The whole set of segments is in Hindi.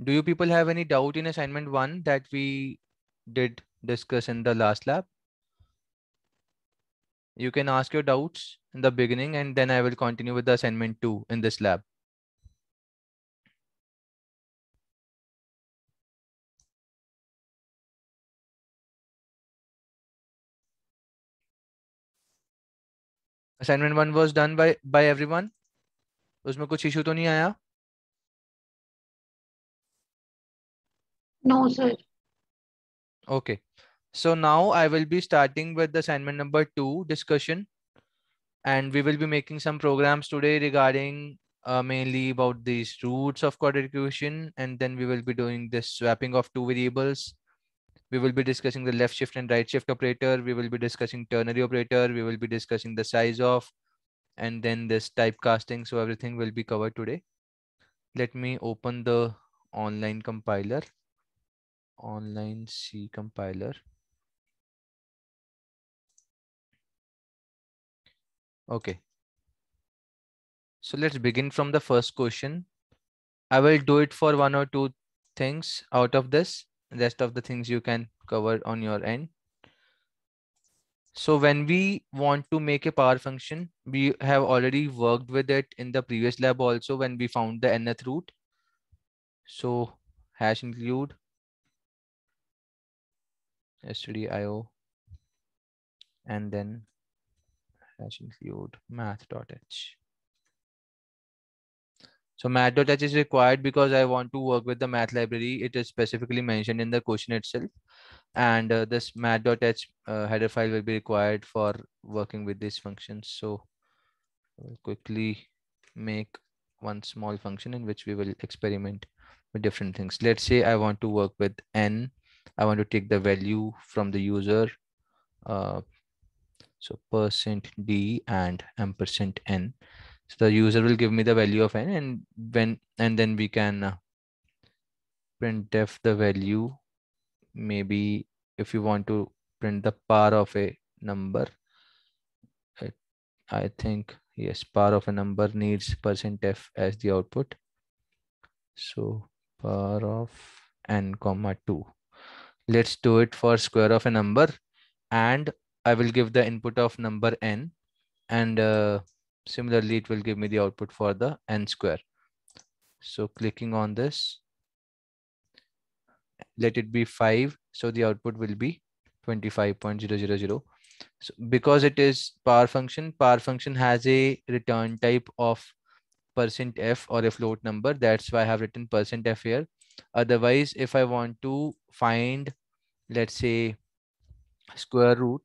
Do you people have any doubt in assignment 1 that we did discuss in the last lab? You can ask your doubts in the beginning and then I will continue with the assignment 2 in this lab. Assignment 1 was done by everyone. उसमें कुछ issue तो नहीं आया? No, sir. Okay. So now I will be starting with the assignment number 2 discussion, and we will be making some programs today regarding mainly about these roots of quadratic equation, and then we will be doing this swapping of two variables. We will be discussing the left shift and right shift operator. We will be discussing ternary operator. We will be discussing the size of, and then this typecasting. So everything will be covered today. Let me open the online compiler, online C compiler. Okay. So let's begin from the first question. I will do it for one or two things out of this. Rest of the things you can cover on your end. So when we want to make a power function, we have already worked with it in the previous lab also when we found the nth root. So hash include stdio and then hash include math.h. So math.h is required because I want to work with the math library. It is specifically mentioned in the question itself. And this math.h header file will be required for working with these functions. So we'll quickly make one small function in which we will experiment with different things. Let's say I want to work with n. I want to take the value from the user. So %d and %n. So the user will give me the value of n, and then we can printf the value. Maybe if you want to print the power of a number, I think yes, power of a number needs %f as the output. So power of n comma 2. Let's do it for square of a number, and I will give the input of number n, and similarly it will give me the output for the n square. So clicking on this, let it be 5. So the output will be 25.000. So because it is power function has a return type of %f or a float number. That's why I have written %f here. Otherwise, if I want to find, let's say, square root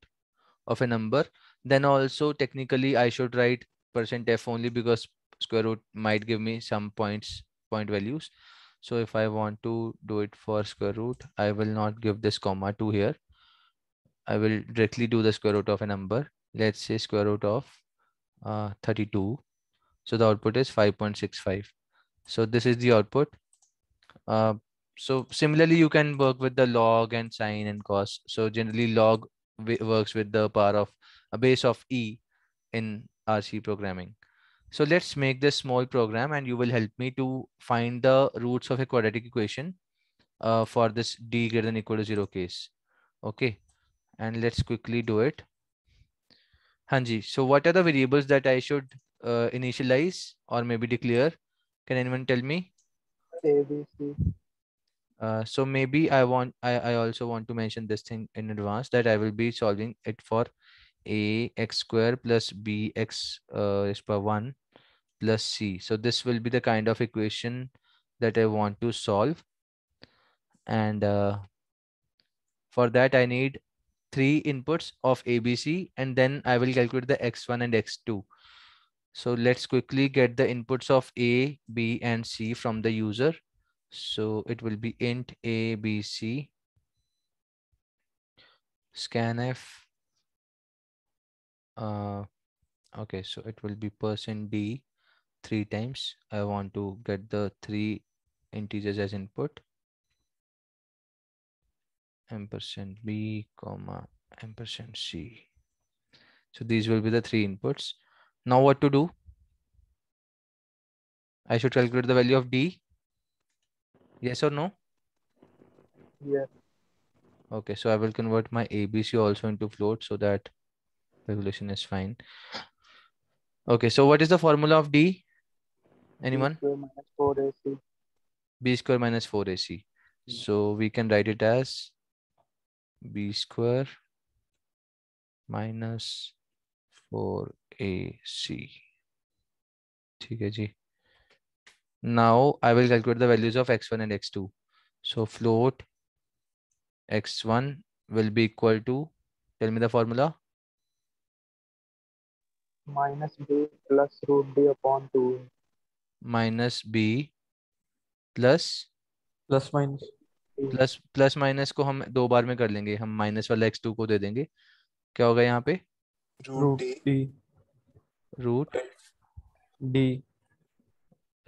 of a number, then also technically I should write %f only, because square root might give me some point values. So if I want to do it for square root, I will not give this comma 2 here. I will directly do the square root of a number. Let's say square root of 32. So the output is 5.65. So this is the output. So similarly, you can work with the log and sine and cos. So generally log works with the power of a base of e in RC programming. So let's make this small program and you will help me to find the roots of a quadratic equation for this d greater than equal to 0 case. Okay, and let's quickly do it. Hanji, so what are the variables that I should initialize or maybe declare? Can anyone tell me? A, B, C. So maybe I also want to mention this thing in advance, that I will be solving it for a x square plus b x raised by 1 plus c. So this will be the kind of equation that I want to solve. And for that I need 3 inputs of ABC, and then I will calculate the x1 and x2. So let's quickly get the inputs of A, B, and C from the user. So it will be int A, B, C, scanf. Okay, so it will be %d 3 times. I want to get the 3 integers as input. %b, comma, %c. So these will be the 3 inputs. Now what to do? I should calculate the value of d. Yes or no? Yes. Okay, so I will convert my ABC also into float so that calculation is fine. Okay, so what is the formula of D? B Anyone? square minus 4AC. B square minus 4AC. So we can write it as B square minus 4AC. ठीक है जी. Now I will calculate the values of x1 and x2. So float x1 will be equal to, tell me the formula. Minus B plus root D upon 2. Minus b plus plus minus plus minus को हम दो बार में कर लेंगे. हम माइनस वाला x2 को दे देंगे. क्या होगा यहाँ पे? Root D root D.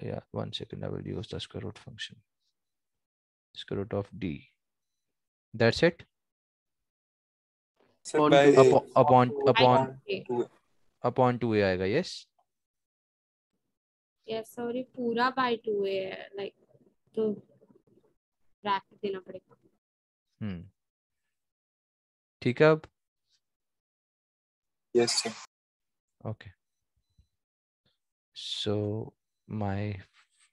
yeah, 1 second, I will use the square root function. Square root of d. That's it. Sir, by upon Upon upon 2a आएगा. Yes. यस सॉरी पूरा बाय 2 है लाइक तो ब्रैकेट देना पड़ेगा. ठीक है अब. yes, sir. Okay. So my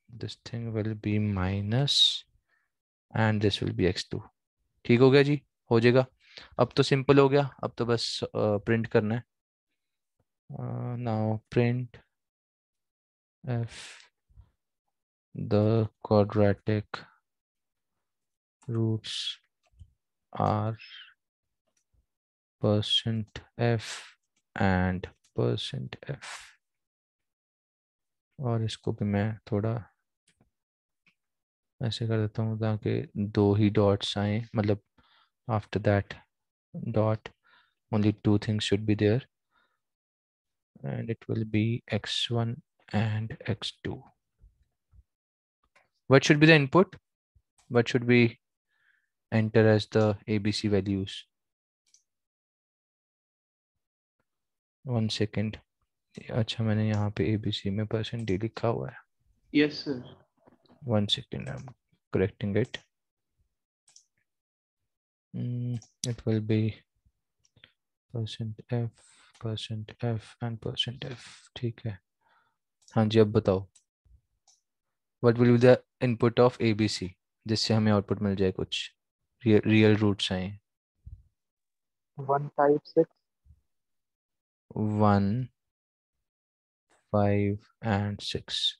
this thing will be minus and this will be x2. ठीक हो गया जी. हो जाएगा. अब तो सिंपल हो गया. अब तो बस प्रिंट करना है. Now print f the quadratic roots are %f and %f. और इसको भी मैं थोड़ा ऐसे कर देता हूँ ताकि दो ही डॉट्स आए. मतलब after that dot only two things should be there and it will be x1 and x2. What should be the input? What should we enter as the ABC values? 1 second. अच्छा मैंने यहाँ पे ABC में %d लिखा हुआ है. Yes sir. 1 second, I'm correcting it. It will be %f and %f. ठीक है. हाँ जी, अब बताओ. What will be the input of ABC जिससे हमें आउटपुट मिल जाए कुछ रियल रूट्स आए. 1, 5, 6. 1, 5 and 6.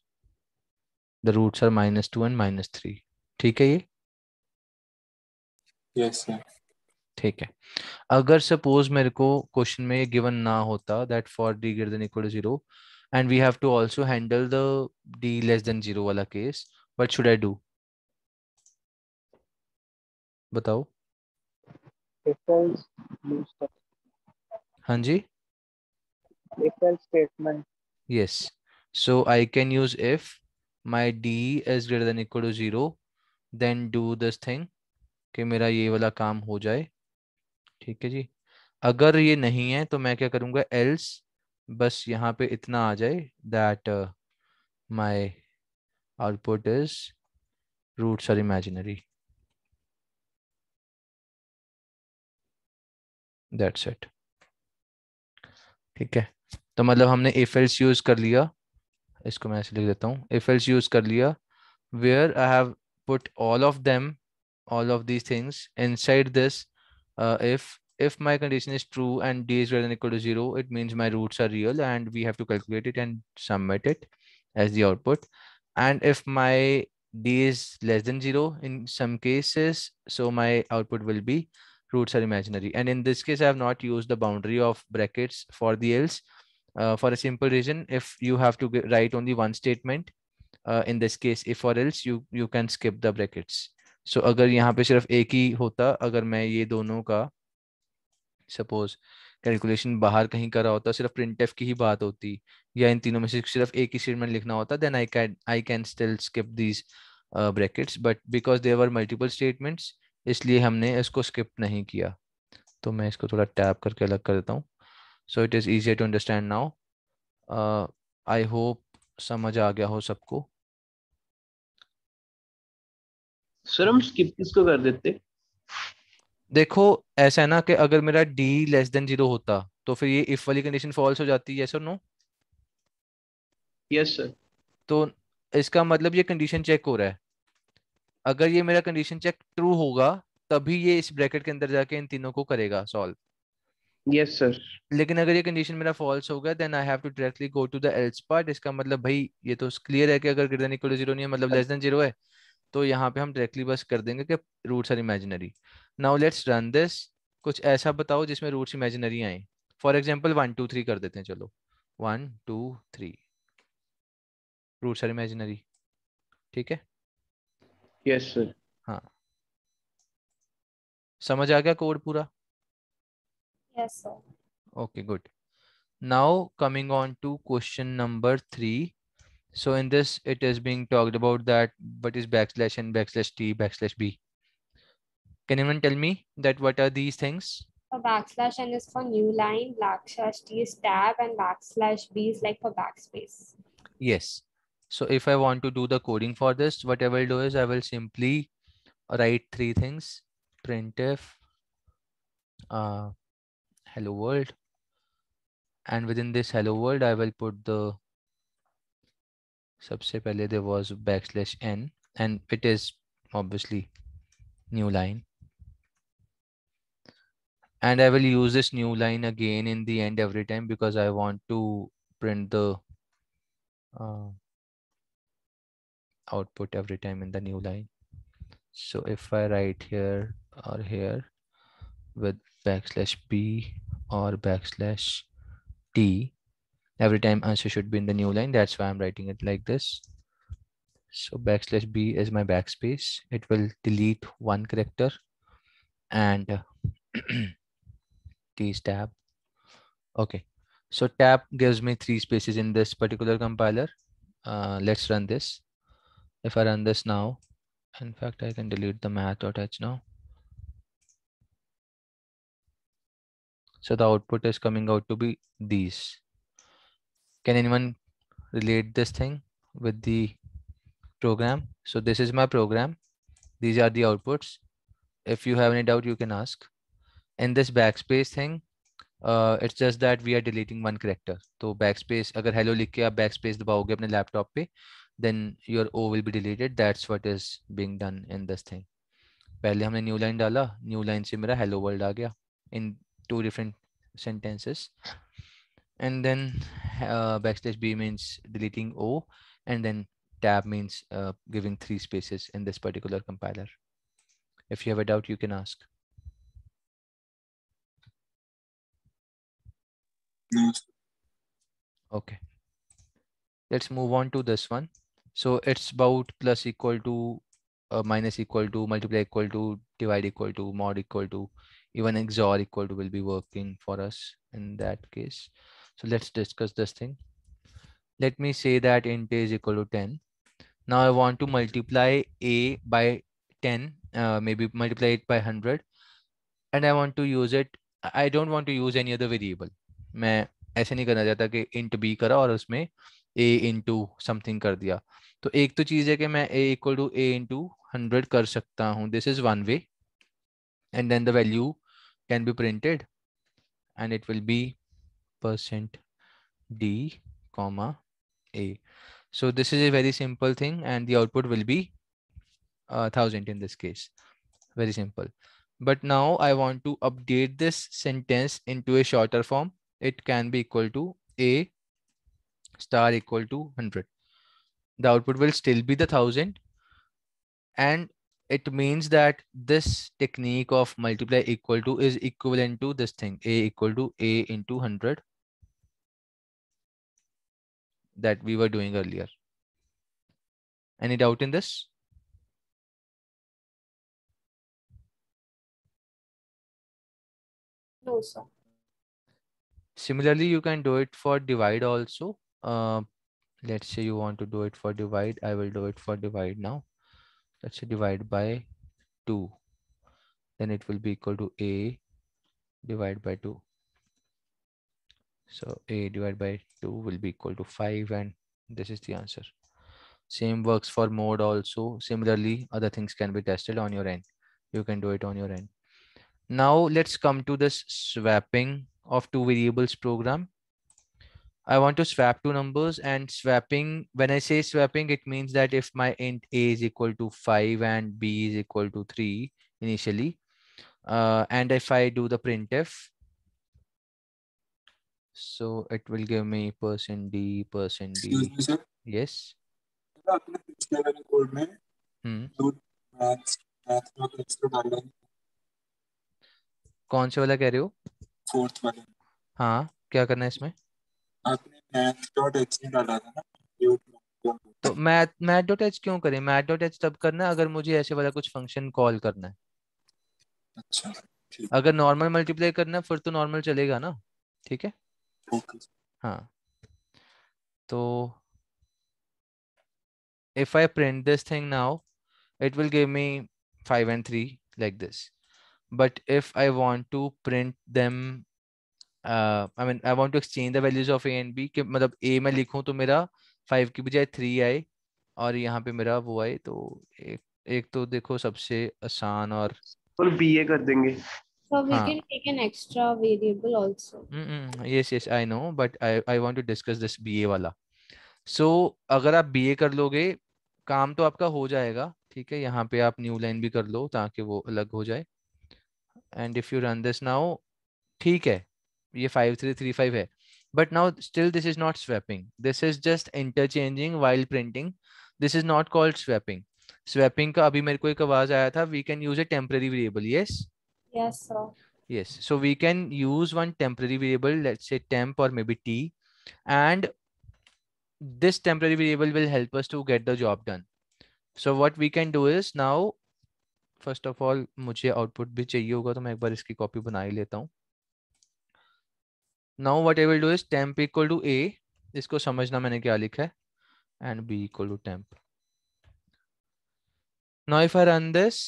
The roots are -2 and -3. ठीक है ये. Yes, sir. ठीक है. अगर सपोज मेरे को क्वेश्चन में गिवन ना होता that for d greater than equal to 0 and we have to also handle the d less than 0 वाला case, what should I do? बताओ. If else, use the हाँ जी. if else statement. Yes. So I can use if my d is greater than equal to 0 then do this thing कि मेरा ये वाला काम हो जाए. ठीक है जी. अगर ये नहीं है तो मैं क्या करूंगा else बस यहाँ पे इतना आ जाए that my output is roots are imaginary. That's it. ठीक है. तो मतलब हमने if else यूज कर लिया. इसको मैं ऐसे लिख देता हूँ. if else यूज कर लिया where I have put all of them, all of these things inside this. If my condition is true and d is greater than equal to 0, it means my roots are real and we have to calculate it and submit it as the output. And if my d is less than 0 in some cases, so my output will be roots are imaginary. And in this case I have not used the boundary of brackets for the else, for a simple reason. If you have to write only one statement, in this case if or else, you can skip the brackets. So अगर यहाँ पे सिर्फ एक ही होता, अगर मैं ये दोनों का सपोज कैलकुलेशन बाहर कहीं करा होता, सिर्फ printf की ही बात होती, या इन तीनों में से सिर्फ एक ही स्टेटमेंट लिखना होता, then I can still skip these brackets, but because there were multiple statements इसलिए हमने इसको skip नहीं किया. तो मैं इसको थोड़ा टैप करके अलग कर देता हूँ. So it is easier to understand now. I hope समझ आ गया हो सबको. सर हम स्किप किसको कर देते? देखो ऐसा है ना कि अगर मेरा d लेस देन 0 होता तो फिर ये इफ वाली कंडीशन फॉल्स हो जाती है, यस और नो? Yes sir. तो इसका मतलब ये कंडीशन चेक हो रहा है। अगर ये मेरा कंडीशन चेक ट्रू होगा तभी ये इस ब्रैकेट के अंदर जाके इन तीनों को करेगा सॉल्व। Yes sir. लेकिन अगर ये कंडीशन मेरा फॉल्स होगा then I have to directly go to the else part. इसका मतलब भाई ये तो क्लियर है कि अगर ग्रेटर देन इक्वल टू 0 नहीं है, मतलब लेस देन 0 है, तो यहाँ पे हम डायरेक्टली बस कर देंगे कि roots are imaginary. Now let's run this. कुछ ऐसा बताओ जिसमें रूट्स इमेजिनरी आए। फॉर एग्जाम्पल 1 2 3 कर देते हैं, चलो 1 2 3 रूट्स आर इमेजिनरी। ठीक है, यस सर। हाँ समझ आ गया कोड पूरा? Yes, sir. Okay, good. Now coming on to question number 3. So in this it is being talked about that what is backslash and backslash t backslash b. Can anyone tell me that what are these things? So backslash n is for new line, backslash t is tab, and backslash b is like for backspace. Yes. So if I want to do the coding for this, what I will do is I will simply write three things: printf hello world, and within this hello world I will put the सबसे पहले there was backslash n and it is obviously new line, and I will use this new line again in the end every time because I want to print the output every time in the new line. So if I write here or here with backslash b or backslash t, every time answer should be in the new line. That's why I'm writing it like this. So backslash b is my backspace. It will delete one character, and t is tab. Okay, so tab gives me 3 spaces in this particular compiler. Let's run this. If I run this now, in fact I can delete the math.h now. So the output is coming out to be these. Can anyone relate this thing with the program? So this is my program. These are the outputs. If you have any doubt, you can ask. In this backspace thing, it's just that we are deleting one character. So backspace, अगर hello लिख के आप backspace दबाओगे अपने laptop पे, then your O will be deleted. That's what is being done in this thing. पहले हमने new line डाला, new line से मेरा hello world आ गया in 2 different sentences. And then backslash b means deleting O, and then tab means giving 3 spaces in this particular compiler. If you have a doubt, you can ask. No. Okay, let's move on to this one. So it's about plus equal to, minus equal to, multiply equal to, divide equal to, mod equal to, even XOR equal to will be working for us in that case. So let's discuss this thing. Let me say that int is equal to 10. Now I want to multiply a by 10, maybe multiply it by 100, and I want to use it. I don't want to use any other variable. मैं ऐसे नहीं करना चाहता कि int b करा और उसमें a into something कर दिया. तो एक तो चीज़ है कि मैं a equal to a into 100 कर सकता हूँ. This is one way, and then the value can be printed, and it will be percent d comma a. So this is a very simple thing, and the output will be 1000 in this case. Very simple. But now I want to update this sentence into a shorter form. It can be equal to a star equal to 100. The output will still be the 1000, and it means that this technique of multiply equal to is equivalent to this thing, a equal to a into 100, that we were doing earlier. Any doubt in this? No, sir. Similarly, you can do it for divide also. Let's say you want to do it for divide. I will do it for divide now. Let's say divide by 2. Then it will be equal to a divided by 2. So a divided by 2 will be equal to 5, and this is the answer. Same works for mode also. Similarly, other things can be tested on your end. You can do it on your end. Now let's come to this swapping of two variables program. I want to swap two numbers, and swapping, when I say swapping, it means that if my int a is equal to 5 and b is equal to 3 initially, and if I do the printf, so it will give me %d Excuse me, sir. yes. आपने पिछले वाले कोड में दो मैथ एक्स्ट्रा डाला है, कौन से वाला कह रहे हो? फोर्थ वाले हाँ, क्या करना है इसमें? आपने math.h नहीं डाला था ना, ये तो math.h क्यों करें? math.h तब करना है अगर मुझे ऐसे वाला कुछ फंक्शन कॉल करना है। अच्छा ठीक अगर नॉर्मल मल्टीप्लाई करना है फिर तो नॉर्मल चलेगा ना, ठीक है। ओके हाँ, तो if I print this thing now, it will give me 5 and 3 like this. But if I want to print them, I mean I want to exchange the values of a and b, कि मतलब a में लिखूं तो मेरा 5 की बजाय 3 आए और यहाँ पे मेरा वो आए, तो एक तो देखो सबसे आसान और BA कर देंगे। So we हाँ। can take an extra variable also. yes I know, but I want to discuss this BA वाला. So अगर आप BA कर लोगे काम तो आपका हो जाएगा, ठीक है। यहाँ पे आप न्यू लाइन भी कर लो ताकि वो अलग हो जाए। And if you run this now, ठीक है, ये 5335 है, but now still this is not swapping, this is just interchanging while printing, this is not called swapping. Swapping का अभी मेरे को एक आवाज आया था, we can use a temporary variable, yes Yes, sir. yes, so we can use one temporary variable, let's say temp or maybe t, and this temporary variable will help us to get the job done. So what we can do is now, first of all मुझे आउटपुट भी चाहिए होगा, तो मैं एक बार इसकी कॉपी बना ही लेता हूँ। Now what I will do is temp equal to a, इसको समझना मैंने क्या लिखा है, and b equal to temp. Now if I run this,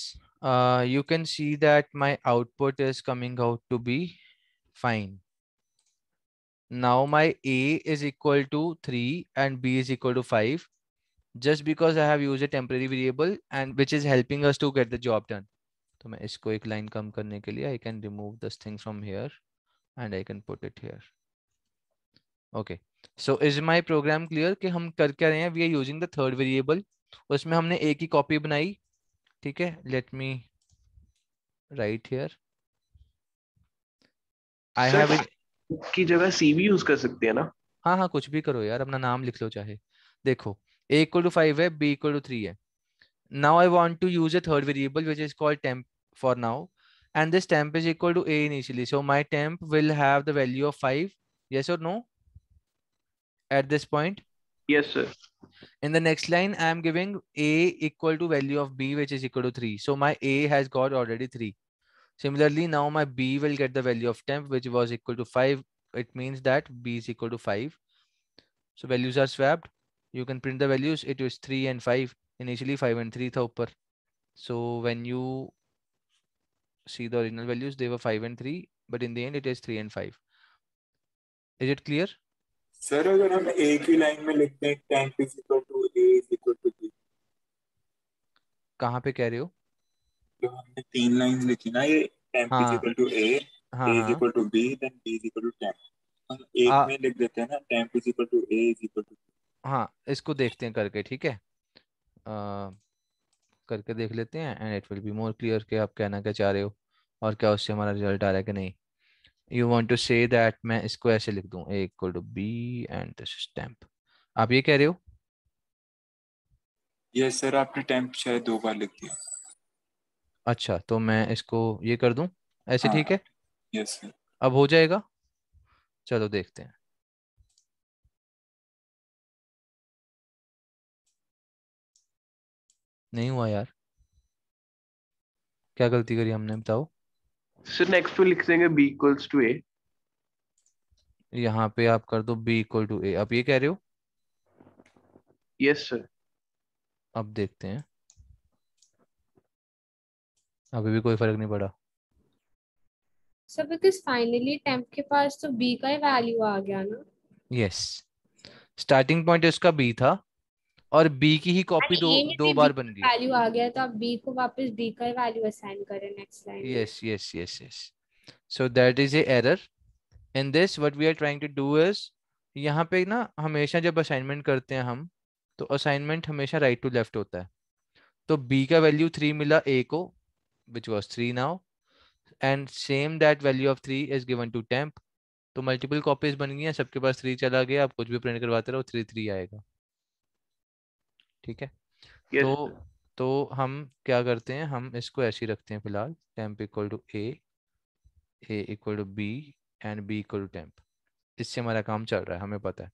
you can see that my output is coming out to be fine. Now my a is equal to 3 and b is equal to 5, just because I have used a temporary variable and which is helping us to get the job done. तो मैं इसको एक लाइन कम करने के लिए I can remove this thing from here and I can put it here. Okay, so is my program clear कि हम कर क्या रहे हैं? We are using the third variable, उसमें हमने a की कॉपी बनाई, ठीक है। Let me write here. I Sir, have की जगह C भी यूज कर सकते हैं ना? हाँ हाँ कुछ भी करो यार, अपना नाम लिख लो चाहे। देखो a equal to 5 है, b equal to 3 है। Now I want to use a third variable which is called temp for now, and this temp is equal to a initially. So my temp will have the value of 5, yes or no, at this point. Yes sir. In the next line I am giving a equal to value of b which is equal to 3. So my a has got already 3. Similarly now my b will get the value of temp which was equal to 5. It means that b is equal to 5. So values are swapped. You can print the values. It is 3 and 5. Initially 5 and 3 था ऊपर. So when you see the original values, they were 5 and 3, but in the end it is 3 and 5. Is it clear? Sir अगर हम एक ही लाइन में लिखते हैं temp is equal to a is equal to b, कहाँ पे कह रहे हो? जो हमने 3 लाइंस लिखी ना, ये temp is हाँ equal to a हाँ is हाँ equal to b then b is equal to temp, हम एक में लिख देते हैं ना temp is equal to a is equal to b. हाँ, इसको देखते हैं करके, ठीक है। करके देख लेते हैं and it will be more clear कि आप कहना क्या चाह रहे हो और क्या उससे हमारा रिजल्ट आ रहा है कि नहीं। You want to say that मैं इसको ऐसे लिख दूं, a equal to b and this is temp, आप ये कह रहे हो? यस सर, आपने temp शायद 2 बार लिख दिया। अच्छा, तो मैं इसको ये कर दूं ऐसे, हाँ ठीक है। Yes sir. अब हो जाएगा, चलो देखते हैं। नहीं हुआ यार, क्या गलती करी हमने बताओ? सर नेक्स्ट पे लिख देंगे b equals to a. यहाँ पे आप कर दो b इक्वल टू a, आप ये कह रहे हो? Yes sir. अब देखते हैं, अभी भी कोई फर्क नहीं पड़ा। So because finally temp के पास तो b का ही वैल्यू आ गया ना? यस, स्टार्टिंग पॉइंट इसका b था और b की ही कॉपी यानी ए में दो से बार बी बन गई। का वैल्यू आ गया तो आप बी को वापस बी का वैल्यू असाइन करें नेक्स्ट लाइन में। yes yes yes yes so that is a error in this what we are trying to do is यहाँ पे ना हमेशा जब असाइनमेंट करते हैं हम तो असाइनमेंट हमेशा राइट टू लेफ्ट होता है। तो b का वैल्यू 3 मिला a को which was 3 now and same that value of 3 is given to temp। तो मल्टीपल कॉपीज बन गई हैं, सबके पास 3 चला गया, आप कुछ भी प्रिंट करवाते रहो 3 3 आएगा। ठीक है। यस तो सर। तो हम क्या करते हैं, हम इसको ऐसे ही रखते हैं फिलहाल, temp equal to a equal to b and b equal to temp। इससे हमारा काम चल रहा है, हमें पता है।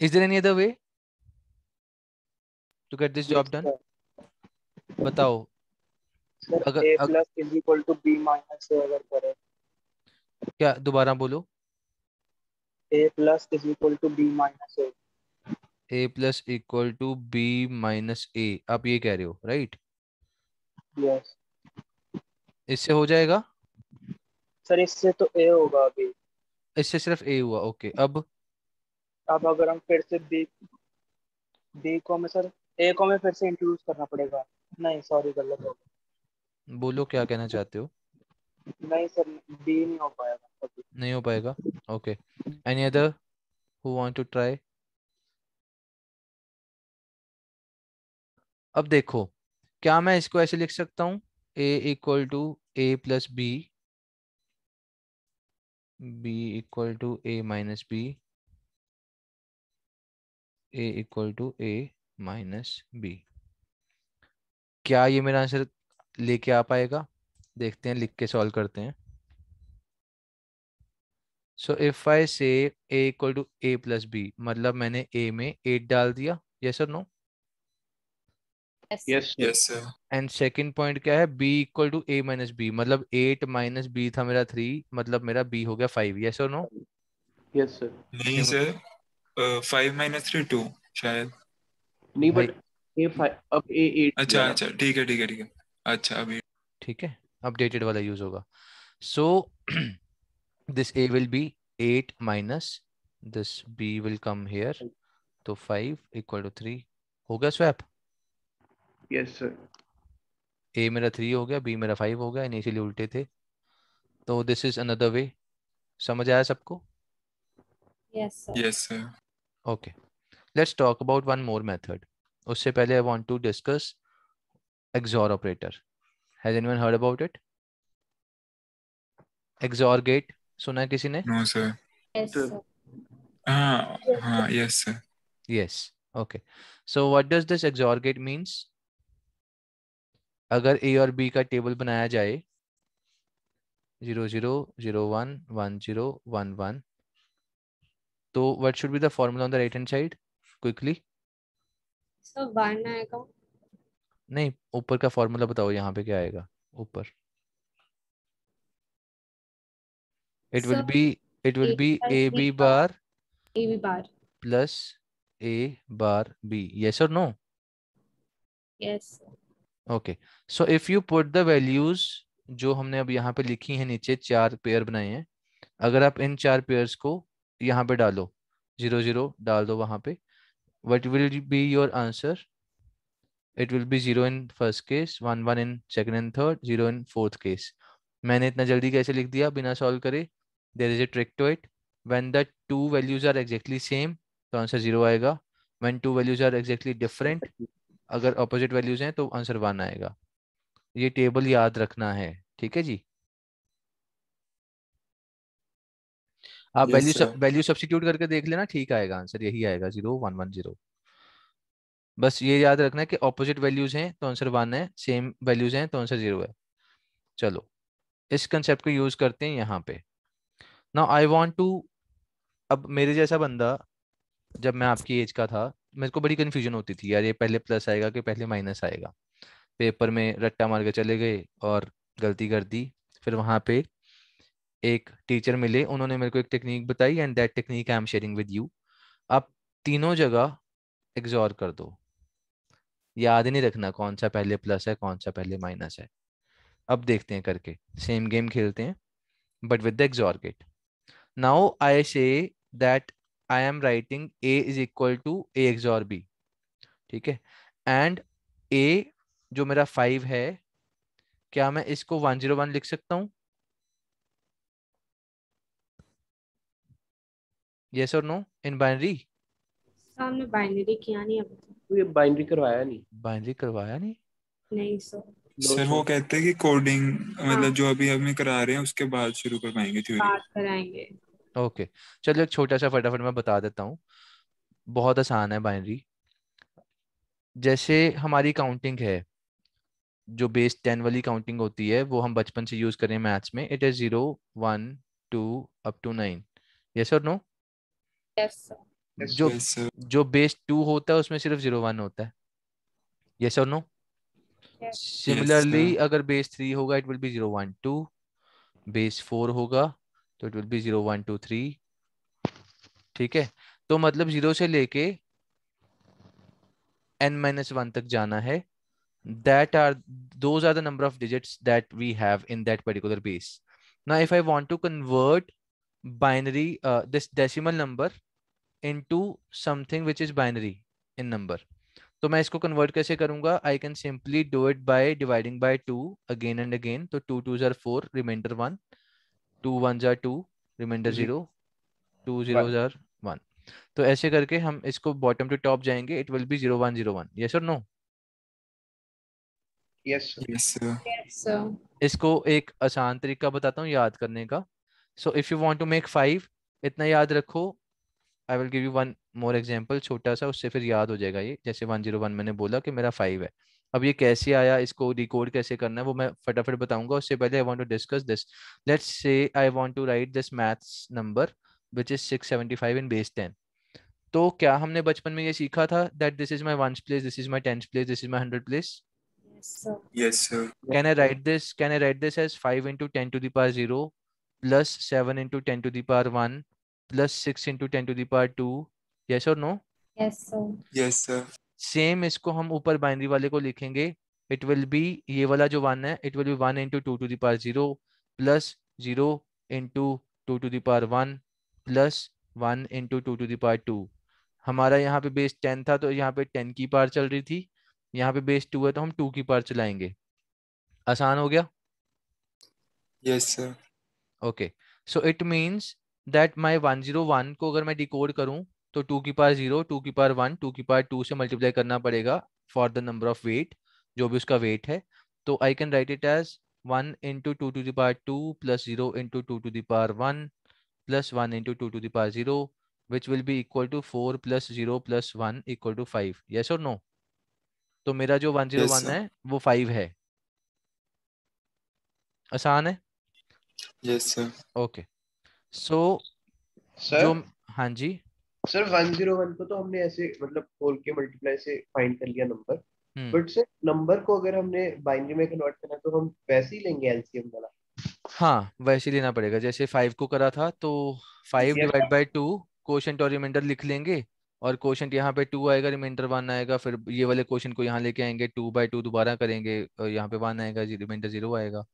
Is there any other way to get this job done? बताओ। सर अगर A plus is equal to B minus A अगर करें, क्या, दोबारा बोलो। A plus is equal to B minus A. a plus equal to b minus a, आप ये कह रहे हो, राइट? यस इससे हो जाएगा? सर, इससे तो ए होगा अभी। इससे सिर्फ a हुआ, ओके। अब अगर हम फिर से बी बी को हमें सर ए को हमें फिर से इंट्रोड्यूस करना पड़ेगा। नहीं सॉरी, गलत हो बोलो क्या कहना चाहते हो। गया। नहीं सर, बी नहीं हो पाएगा अभी। नहीं हो पाएगा, okay. Any other who want to try? अब देखो, क्या मैं इसको ऐसे लिख सकता हूँ, a equal to a plus b, b equal to a minus b, a equal to a minus b। क्या ये मेरा आंसर लेके आ पाएगा? देखते हैं, लिख के सॉल्व करते हैं। सो if I say a equal to a plus b, मतलब मैंने a में 8 डाल दिया, यस और no? Yes, yes sir. Yes sir. And second point क्या है, b equal to a minus b, मतलब 8 माइनस b था मेरा 3, मतलब मेरा b हो गया 5, यस और नो? Yes sir. नहीं सर, 5 माइनस 3 2 शायद। नहीं भाई बट ए 5 अब ए 8 अच्छा किया ना। अच्छा, ठीक है ठीक है ठीक है। अच्छा अभी ठीक है, अपडेटेड वाला यूज होगा। So this a will be 8 minus this b will come here, तो 5 इक्वल टू 3 हो गया स्वैप। Yes sir. a मेरा 3 हो गया, b मेरा 5 हो गया, इनिशियली उल्टे थे। तो दिस इज अनदर वे। समझ आया सबको? yes sir. Yes sir. Okay, let's talk about one more method. उससे पहले I want to discuss XOR operator. Has anyone heard about it? XOR gate सुना है किसी ने? No sir. Yes सर sir. हाँ हाँ yes sir. Yes. Okay. So what does this XOR gate means? अगर A और B का टेबल बनाया जाए 0 0 0 1 1 0 1 1, तो what should be the formula on the right hand side? Quickly. So 1 आएगा। नहीं, ऊपर का फॉर्मूला बताओ, यहाँ पे क्या आएगा ऊपर? It will So be it will A be plus AB B bar AB bar. plus A bar B. Yes or no? Yes sir. Okay, so if you put the values जो हमने अब यहाँ पे लिखी हैं, नीचे 4 पेयर बनाए हैं, अगर आप इन 4 पेयर्स को यहाँ पे डालो, 0 0 डाल दो वहाँ पे, what will be your answer? It will be 0 in first case, 1 1 in second and third, 0 in fourth case. मैंने इतना जल्दी कैसे लिख दिया बिना सॉल्व करे? There is a trick to it. When the two values are exactly same तो आंसर 0 आएगा। When two values are exactly different, अगर ऑपोजिट वैल्यूज हैं तो आंसर 1 आएगा। ये टेबल याद रखना है, ठीक है जी? आप यस सर। वैल्यू सब्स्टिट्यूट करके देख लेना, ठीक आएगा आंसर, यही आएगा 0 1 1 0। बस ये याद रखना है कि ऑपोजिट वैल्यूज हैं तो आंसर 1 है, सेम वैल्यूज हैं तो आंसर 0 है। चलो, इस कंसेप्ट को यूज करते हैं यहाँ पे। नाउ आई वांट टू, अब मेरे जैसा बंदा, जब मैं आपकी एज का था, मेरे को बड़ी कंफ्यूजन होती थी यार, ये पहले प्लस आएगा कि पहले माइनस आएगा। पेपर में रट्टा मार के चले गए और गलती कर दी। फिर वहाँ पे एक टीचर मिले, उन्होंने मेरे को एक टेक्निक बताई and that technique I am sharing with you. आप तीनों जगह एग्जॉर कर दो, याद ही नहीं रखना कौन सा पहले प्लस है कौन सा पहले माइनस है। अब देखते हैं करके, सेम गेम खेलते हैं but with the XOR gate. Now I say that I am writing a is equal to a XOR b, ठीक है, एंड a जो मेरा 5 है, क्या मैं इसको 101 लिख सकता हूँ? यस और नो इन बाइनरी? हमने बाइनरी किया नहीं अभी तक। तो ये बाइनरी करवाया नहीं। बाइनरी करवाया नहीं? नहीं सर। नो सर वो सर। कहते हैं कि कोडिंग हाँ मतलब जो अभी हमें करा रहे हैं उसके बाद शुरू कर पाएंगे थ्योरी। बात कराएंगे। ओके, चलो एक छोटा सा फटाफट मैं बता देता हूँ, बहुत आसान है बाइनरी। जैसे हमारी काउंटिंग है, जो बेस 10 वाली काउंटिंग होती है, वो हम बचपन से यूज करें मैथ्स में, it is 0 1 2 up to 9। Yes और नो? Yes sir. यस जो सर। Yes sir. जो बेस 2 होता है उसमें सिर्फ 0 1 होता है। यस और no? Yes yes similarly sir. अगर बेस 3 होगा इट विल बी 0 1 2, बेस 4 होगा तो इट विल बी 0 1 2 3, ठीक है। तो मतलब 0 से लेके n-1 तक जाना है, that are those are the number of digits that we have in that particular base. Now if I want to convert binary this decimal number into something which is binary in number, तो मैं इसको convert कैसे करूंगा? I can simply do it by dividing by 2 again and again. तो 2 2s are 4, remainder 1, 2 1s are 2, remainder 0, 2 one. 0s are 1। तो ऐसे करके हम इसको बॉटम टू टॉप जाएंगे, it will be 0 1 0 1। yes or no? Yes sir. Yes sir. Yes sir. इसको एक आसान तरीका बताता हूँ याद करने का। So if you want to make 5, इतना याद रखो, I will give you one more example छोटा सा, उससे फिर याद हो जाएगा ये। जैसे 101 मैंने बोला कि मेरा 5 है, अब ये कैसे आया, इसको डिकोड कैसे करना है, वो मैं फटाफट बताऊंगा। उससे पहले I want to discuss this. Let's say I want to write this maths number which is 675 in base 10। तो क्या हमने बचपन में ये सीखा था that this is my ones place, this is my tens place, this is my 100 place? Yes sir. Yes sir. Can I write this? Can I write this as 5 into 10 to the power 0 plus 7 into 10 to the power 1 plus 6 into 10 to the power 2? Yes or no? Yes sir. Yes sir. Same इसको हम ऊपर बाइनरी वाले को लिखेंगे। इट विल बी, ये वाला जो 1 है, it will B 1 into 2 to the power 0 plus 0 into 2 to the power 1 plus 1 into 2 to the power 2। हमारा यहाँ पे बेस 10 था तो यहाँ पे 10 की पावर चल रही थी, यहाँ पे बेस 2 है तो हम 2 की पावर चलाएंगे। आसान हो गया? Yes sir. Okay, so it means that my 101 को अगर मैं डिकोड करूं तो 2 की पावर 0, 2 की पावर 1, 2 की पावर 2 से मल्टीप्लाई करना पड़ेगा for the number of weight, जो भी उसका वेट है। तो I can write it as 1 into 2 to the power 2 plus 0 into 2 to the power 1 plus 1 into 2 to the power 0, which will be equal to 4 plus 0 plus 1 equal to 5। yes or no? तो मेरा जो यस 101 सर। है वो 5 है। आसान है? Yes sir. ओके, सो जो, सर हाँ जी, सर 101 को तो हमने ऐसे मतलब खोल के मल्टीप्लाई से फाइंड कर लिया नंबर। बट सर नंबर को अगर हमने बाइनरी में कन्वर्ट करना है तो हम वैसे ही लेंगे एलसीएम वाला। हाँ वैसे ही लेना पड़ेगा जैसे 5 को करा था। तो 5 यस डिवाइड बाई 2, कोशेंट और रिमाइंडर लिख लेंगे, और कोशेंट यहाँ पे 2 आएगा, रिमाइंडर 1 आएगा, फिर ये वाले क्वेश्चन को यहाँ लेके आएंगे, 2/2 दोबारा करेंगे और यहाँ पे 1 आएगा, रिमाइंडर 0 आएगा।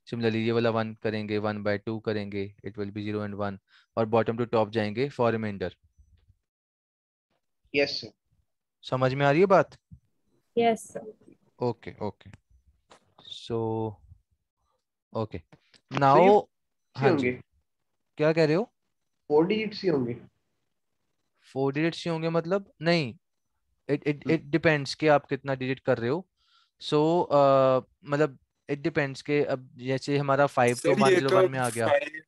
सिमिलरली ये वाला 1 करेंगे, 1/2 करेंगे, इट विल बी 0 and 1, और बॉटम टू टॉप जाएंगे फॉर रिमाइंडर। Yes sir. समझ में आ रही है बात? Yes sir. Okay okay, so okay sir ये नाउ, से हाँ जी, होंगे, क्या कह रहे हो? 4 डिजिट्स ही होंगे। 4 डिजिट्स ही होंगे मतलब? नहीं, इट इट इट डिपेंड्स कि आप कितना डिजिट कर रहे हो। सो मतलब इट डिपेंड्स के, अब जैसे हमारा 5 तो सर ये तो 101 में आ गया। 5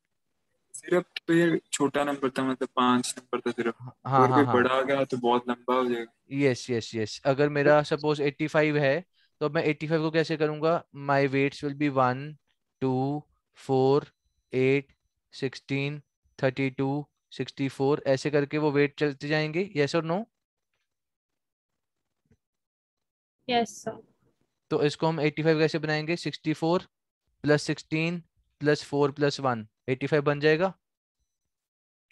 सिर्फ तो ये छोटा नंबर था मतलब 5 नंबर था सिर्फ। हाँ अगर हाँ कोई हाँ, बड़ा आ गया तो बहुत लंबा हो जाएगा। यस यस यस, अगर मेरा सपोज 85 है तो मैं 85 को कैसे करूंगा? माई वेट्स विल बी 1 2 4 8 16 32 64, ऐसे करके वो वेट चलते जाएंगे। यस और नो? Yes sir. तो इसको हम 85 कैसे बनाएंगे? 64 प्लस 16 प्लस 4 प्लस 1, 85 बन जाएगा।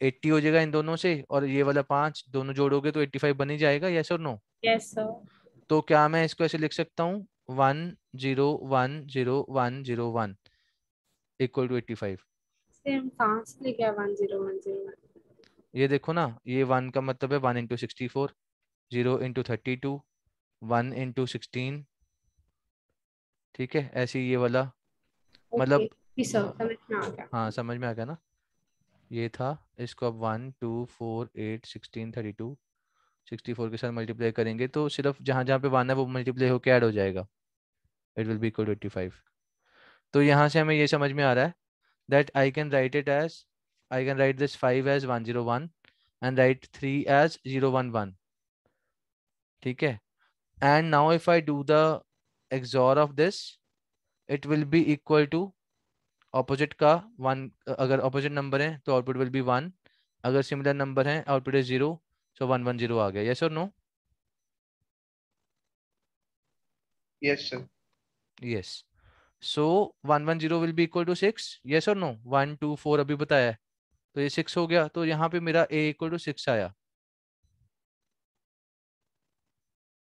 80 हो जाएगा इन दोनों से, और ये वाला 5 दोनों जोड़ोगे तो 85 बन ही जाएगा। यस और नो? Yes sir. तो क्या मैं इसको ऐसे लिख सकता हूँ 1 0 1 0 1 0 1 इक्वल टू 85? सेम कहाँ से लेके आया 10101? ये देखो ना, ये 1 का मतलब है 1 इंटू 64, 0 इंटू 32, 1 इंटू 16, ठीक है, ऐसे ही ये वाला, ओके मतलब सर समझ में आ गया। हाँ समझ में आ गया ना। ये था, इसको अब 1 2 4 8 16 32 64 के साथ मल्टीप्लाई करेंगे तो सिर्फ जहाँ जहाँ पे 1 है वो मल्टीप्लाई होकर ऐड हो जाएगा, it will be equal to 85। तो यहाँ से हमें ये समझ में आ रहा है that I can write it as, I can write this 5 as 101 and write 3 as 011, ठीक है। And now if I do the XOR of this, it will be equal to opposite का 1, अगर opposite number है तो output will be 1, अगर similar number है output is 0, so 110 आ गया, yes or no? Yes sir. Yes. So 110 will be equal to 6, yes or no? 1 2 4 अभी बताया है, तो ये 6 हो गया, तो यहाँ पे मेरा a equal to 6 आया।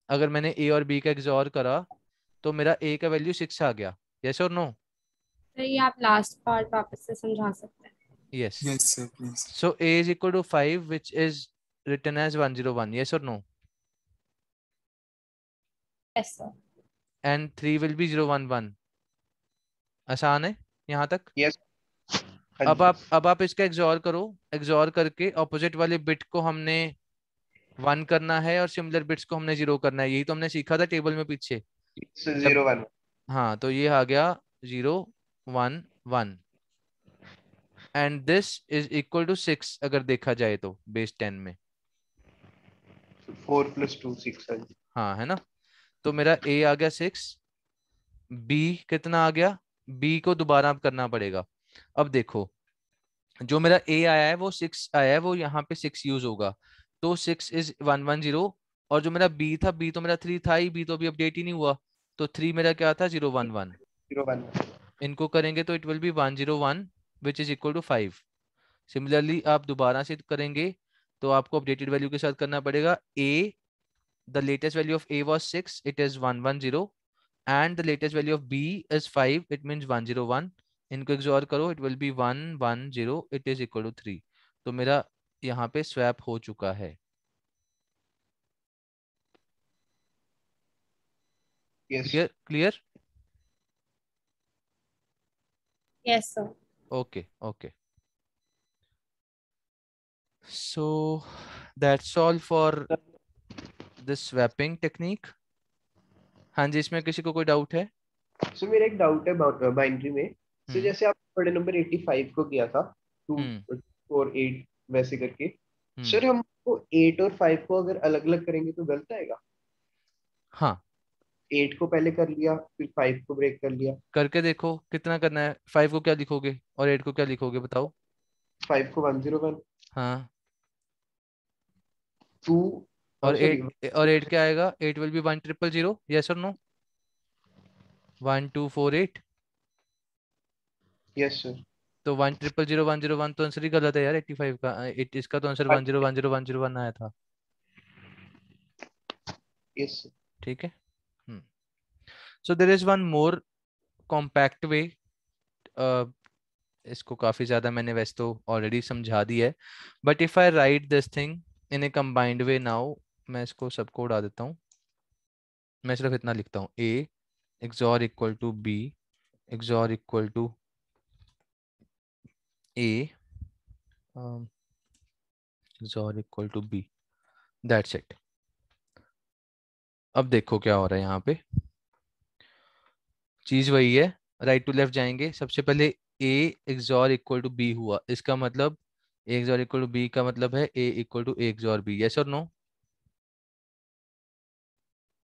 अगर मैंने a और b का XOR करा तो मेरा a का वैल्यू 6 आ गया, यस और नो? तो ये आप लास्ट पार्ट वापस से समझा सकते हैं? Yes. Yes, sir, please. So a is equal to 5 which is written as 101, yes or no? Yes sir. And 3 will be 011, आसान है यहाँ तक? यस। अब आप इसका XOR करो, XOR करके ऑपोजिट वाले बिट को हमने 1 करना है और सिमिलर बिट्स को हमने 0 करना है, यही तो हमने सीखा था टेबल में पीछे जब। 0 1। हाँ तो ये आ गया 0 1 1 and this is equal to 6 अगर देखा जाए तो बेस 10 में। 4 + 2 6 है। हाँ है ना, तो मेरा a आ गया 6, b कितना आ गया, b को दोबारा अब करना पड़ेगा। अब देखो जो मेरा a आया है वो 6 आया है, वो यहाँ पे 6 यूज होगा, तो 6 इज 110, और जो मेरा b था, b तो मेरा 3 था ही, b तो अभी अपडेट ही नहीं हुआ, तो 3 मेरा क्या था 011, 0 1। इनको करेंगे तो it will be 101 which is equal to 5। Similarly आप दोबारा से करेंगे तो आपको अपडेटेड वैल्यू के साथ करना पड़ेगा। a, the latest value of a was 6, it is 110, and the latest value of b is 5, it means 101, इनको XOR करो, it will be 110, it is equal to 3। तो मेरा यहाँ पे स्वैप हो चुका है। Yes. Clear clear? Yes sir. Okay okay, so that's all for this swapping technique। हाँ जी, इसमें किसी को कोई डाउट है? सो मेरा एक डाउट है बाइनरी में। सो जैसे आप बड़े नंबर 85 को किया था 2 4 8 वैसे करके, सर हम को 8 और 5 को अगर अलग अलग करेंगे तो गलत आएगा? हाँ 8 को पहले कर लिया फिर 5 को ब्रेक कर लिया। करके देखो कितना करना है, 5 को क्या लिखोगे और 8 को क्या लिखोगे बताओ? 5 को 101, हाँ 2 और सॉरी 8 क्या आएगा, 8 विल बी 1000, यस और नो? 1248, yes sir. तो 10000101 तो आंसर ही गलत है यार 85 का, इसका तो आंसर 1010101 आया था, यस सर। ठीक है। So there is one more compact way, इसको काफी ज्यादा मैंने वैसे तो ऑलरेडी समझा दी है, but if I right this thing in A combined way now, मैं इसको सबको उड़ा देता हूँ, मैं सिर्फ इतना लिखता हूँ a XOR equal to b XOR equal to a XOR equal to b, that's it. अब देखो क्या हो रहा है यहाँ पे, चीज वही है, राइट टू लेफ्ट जाएंगे, सबसे पहले a XOR equal to b हुआ, इसका मतलब a XOR equal to b का मतलब है a equal to a XOR b, yes और no?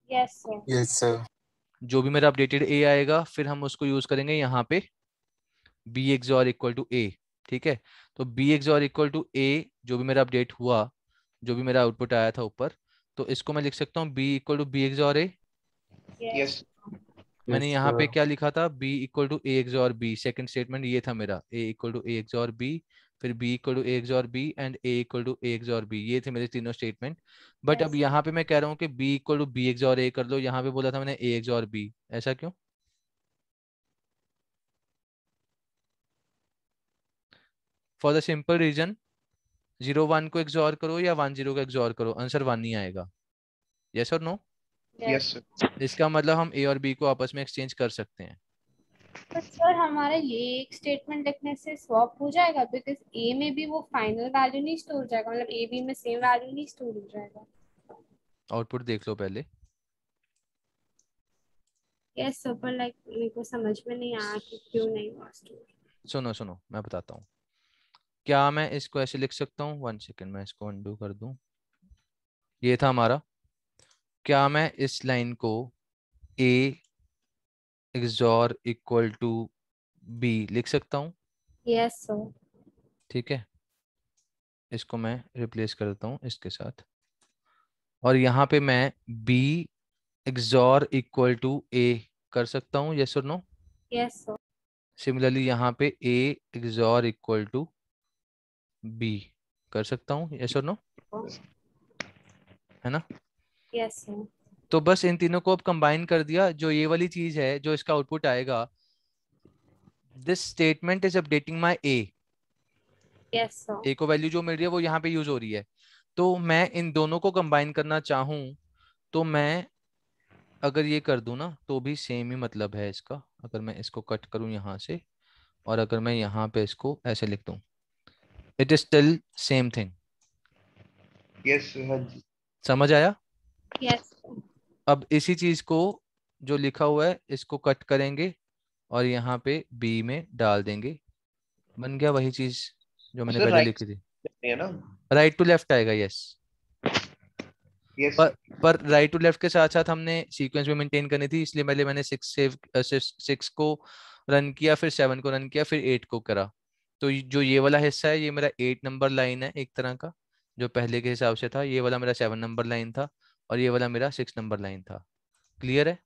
Yes sir. Yes, sir. जो भी मेरा अपडेटेड a आएगा फिर हम उसको यूज करेंगे यहाँ पे b XOR equal to a, ठीक है। तो b XOR equal to a जो भी मेरा अपडेट हुआ, जो भी मेरा आउटपुट आया था ऊपर, तो इसको मैं लिख सकता हूँ b equal to b XOR a। Yes. मैंने Yes, यहाँ पे sir. क्या लिखा था, b equal to a XOR b, second statement ये था मेरा, a equal to a XOR b, फिर b equal to a XOR b and a equal to a XOR b, ये थे मेरे तीनों स्टेटमेंट। बट अब यहाँ पे मैं कह रहा हूँ कि b equal to b XOR a कर लो, यहाँ पे बोला था मैंने a XOR b, ऐसा क्यों? फॉर द सिंपल रीजन 0 1 को XOR करो या 1 0 को XOR करो, आंसर 1 ही आएगा। यस और नो? Yes sir. इसका मतलब हम ए और बी को आपस में एक्सचेंज कर सकते हैं। पर सर हमारा ये एक स्टेटमेंट लिखने से स्वैप हो जाएगा, बिकॉज ए में भी वो फाइनल वैल्यू नहीं स्टोर हो जाएगा, मतलब ए बी में सेम वैल्यू नहीं स्टोर हो जाएगा। आउटपुट देख लो पहले। यस सर, पर लाइक मेरे को समझ में नहीं आया कि क्यों नहीं हुआ स्टोर। सुनो सुनो मैं बताता हूँ। क्या मैं इसको ऐसे लिख सकता हूँ? 1 सेकेंड, मैं इसको अनडू कर दूं। ये था हमारा। क्या मैं इस लाइन को A XOR equal to B लिख सकता हूँ? Yes sir. ठीक है, इसको मैं रिप्लेस कर देता हूँ इसके साथ, और यहाँ पे मैं B XOR equal to A कर सकता हूँ, यस और नो? Yes sir. सिमिलरली यहाँ पे A XOR equal to B कर सकता हूँ, यस और नो? है ना? Yes sir. तो बस इन तीनों को अब कंबाइन कर दिया, जो ये वाली चीज है, जो इसका आउटपुट आएगा, this statement is updating my A। Yes sir. A को वैल्यू जो मिल रही है वो यहाँ पे यूज हो रही है। तो मैं इन दोनों को कंबाइन करना चाहूँ तो मैं अगर ये कर दूं ना तो भी सेम ही मतलब है इसका। अगर मैं इसको कट करूं यहाँ से और अगर मैं यहाँ पे इसको ऐसे लिख दूं, it is still same thing. Yes हाँ जी। समझ आया? यस। अब इसी चीज को जो लिखा हुआ है इसको कट करेंगे और यहाँ पे बी में डाल देंगे, बन गया वही चीज जो मैंने सर पहले राइट लिखी थी। है ना? राइट टू लेफ्ट आएगा, यस। यस पर सर। पर राइट टू लेफ्ट के साथ साथ हमने सीक्वेंस भी मेंटेन करनी थी, इसलिए पहले मैंने 6 को रन किया, फिर 7 को रन किया, फिर 8 को करा। तो जो ये वाला हिस्सा है ये मेरा 8 नंबर लाइन है एक तरह का, जो पहले के हिसाब से था। ये वाला मेरा 7 नंबर लाइन था और ये वाला मेरा 6 नंबर लाइन था। क्लियर है?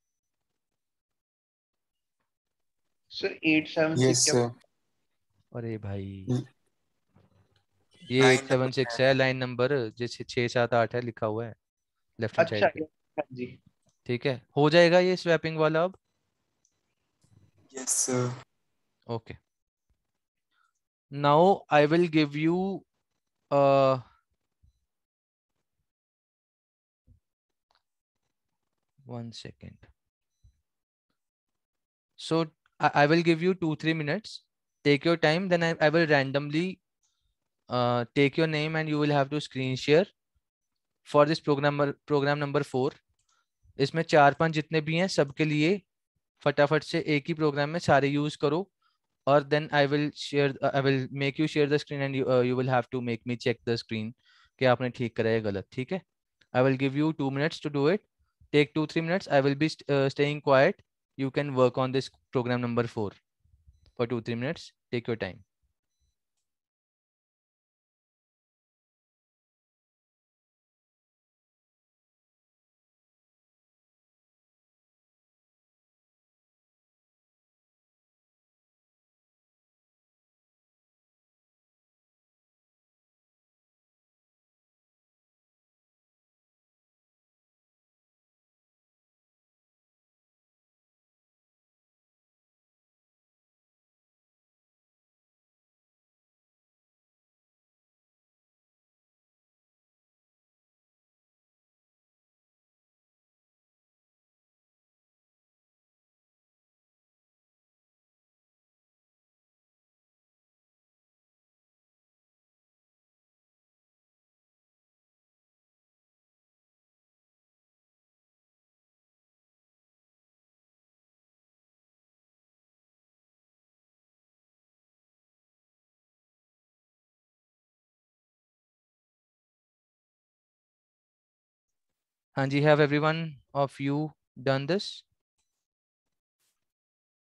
सर 8 7 से यस क्या? सर। अरे भाई, ये लाइन 876 नंबर है लाइन नंबर, जैसे 6 7 8 है लिखा हुआ है लेफ्ट हैंड अच्छा साइड पे। हाँ जी। ठीक है, हो जाएगा ये स्वैपिंग वाला अब। Yes sir. Okay, now I will give you one second. So I will give you 2-3 minutes. Take your time. Then I will randomly take your name and you will have to screen share for this program number 4. इसमें 4-5 जितने भी हैं सबके लिए फटाफट से एक ही प्रोग्राम में सारे यूज करो, और then I will make you share the screen and you will have to make me check the screen कि आपने ठीक करा है गलत। ठीक है, I will give you 2 minutes to do it. Take 2-3 minutes. I will be staying quiet. You can work on this program number 4 for 2-3 minutes. Take your time. And have everyone of you done this?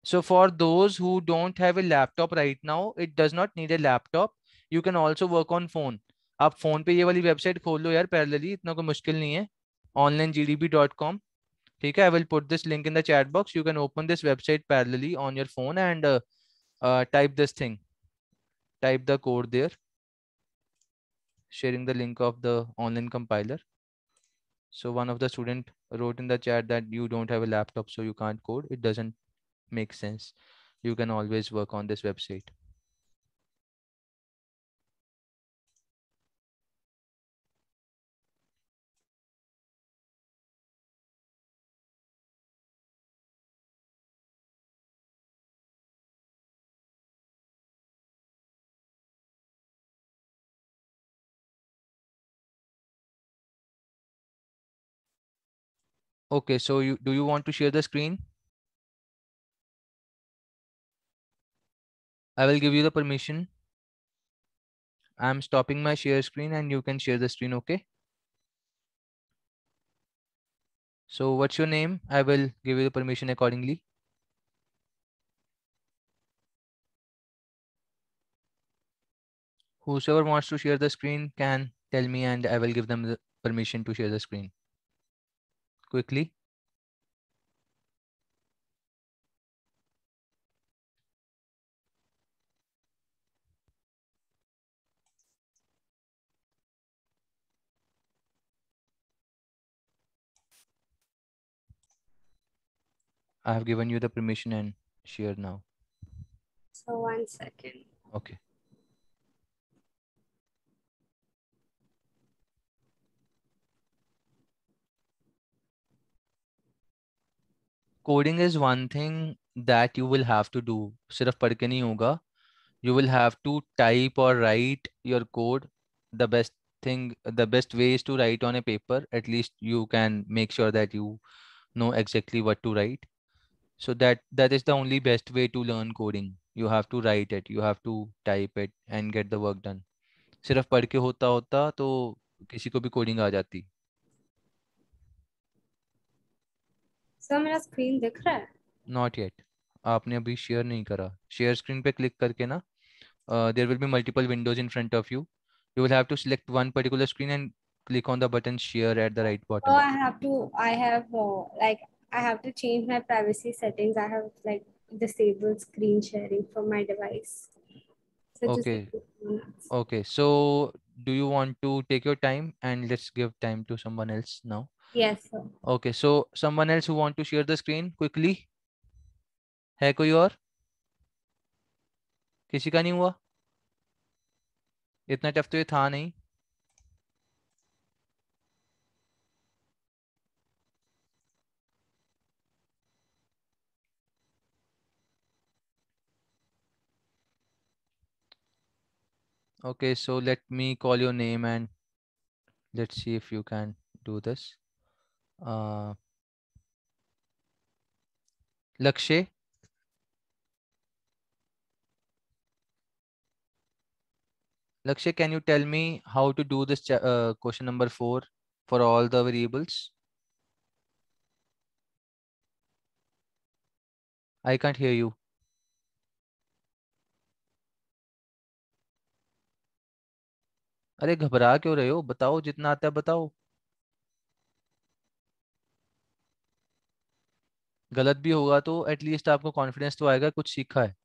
So for those who don't have a laptop right now, it does not need a laptop. You can also work on phone. आप फोन पे ये वाली वेबसाइट खोल लो यार पैरेलली, इतना कोई मुश्किल नहीं है। onlinegdb.com. ठीक है, I will put this link in the chat box. You can open this website parallelly on your phone and type this thing. Type the code there. Sharing the link of the online compiler. So one of the student wrote in the chat that you don't have a laptop, so you can't code. It doesn't make sense. You can always work on this website. Okay, so do you want to share the screen? I will give you the permission. I'm stopping my share screen and you can share the screen, okay? So what's your name? I will give you the permission accordingly. Whosoever wants to share the screen can tell me and I will give them the permission to share the screen. Quickly. I have given you the permission and share now. So 1 second. Okay. Coding is one thing that you will have to do. सिर्फ पढ़ के नहीं होगा. You will have to type or write your code. The best way is to write on a paper. At least you can make sure that you know exactly what to write. So that is the only best way to learn coding. You have to write it, you have to type it and get the work done. सिर्फ पढ़ के होता तो किसी को भी कोडिंग आ जाती. सर मेरा स्क्रीन दिख रहा है? Not yet. आपने अभी शेयर नहीं करा. शेयर स्क्रीन पे क्लिक करके ना, there will be multiple windows in front of you. You will have to select one particular screen and click on the button share at the right Oh, bottom. I have to change my privacy settings. I have like disabled screen sharing from my device. So Okay. just Okay, so do you want to take your time and let's give time to someone else now? Yes, sir. Okay, so someone else who want to share the screen quickly? है कोई और? किसी का नहीं हुआ? इतना टफ तो ये था नहीं. Okay, so let me call your name and let's see if you can do this. Lakshay. Lakshay, can you tell me how to do this question number 4 for all the variables? I can't hear you. अरे घबरा क्यों रहे हो? बताओ, जितना आता है बताओ. गलत भी होगा तो एटलीस्ट आपको कॉन्फिडेंस तो आएगा, कुछ सीखा है.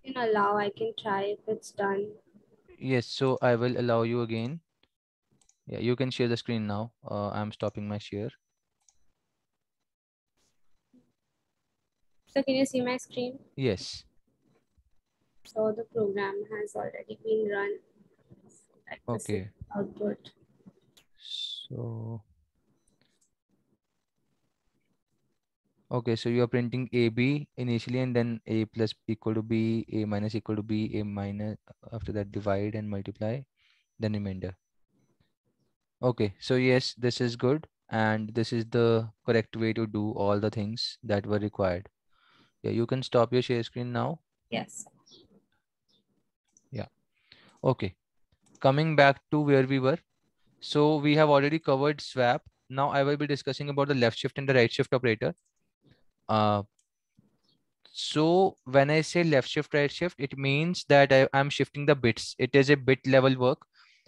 You can allow, I can try if it's done. Yes, so I will allow you again. Yeah, you can share the screen now. I'm stopping my share. So can you see my screen? Yes. So the program has already been run. Okay. Output. So okay, so you are printing AB initially and then A plus equal to B, A minus equal to B, A minus, after that divide and multiply, then remainder. Okay, so yes, this is good and this is the correct way to do all the things that were required. Yeah, you can stop your share screen now. Yes. Yeah. Okay, coming back to where we were. So we have already covered swap. Now I will be discussing about the left shift and the right shift operator. So when I say left shift, right shift, it means that I'm shifting the bits. It is a bit level work.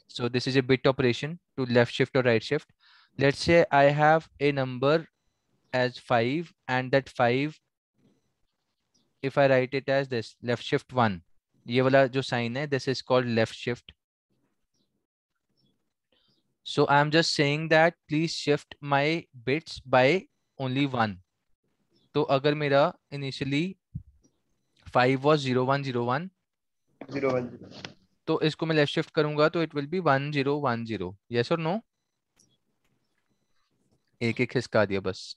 So this is a bit operation to left shift or right shift. Let's say I have a number as 5 and that 5, if I write it as this, left shift 1, ये वाला जो sign है, this is called left shift. So I'm just saying that please shift my bits by only 1. तो अगर मेरा initially 5 was 0101, 010, तो इसको मैं लेफ्ट शिफ्ट करूंगा तो इट विल बी 1010. यस और नो? एक एक खिसका दिया बस.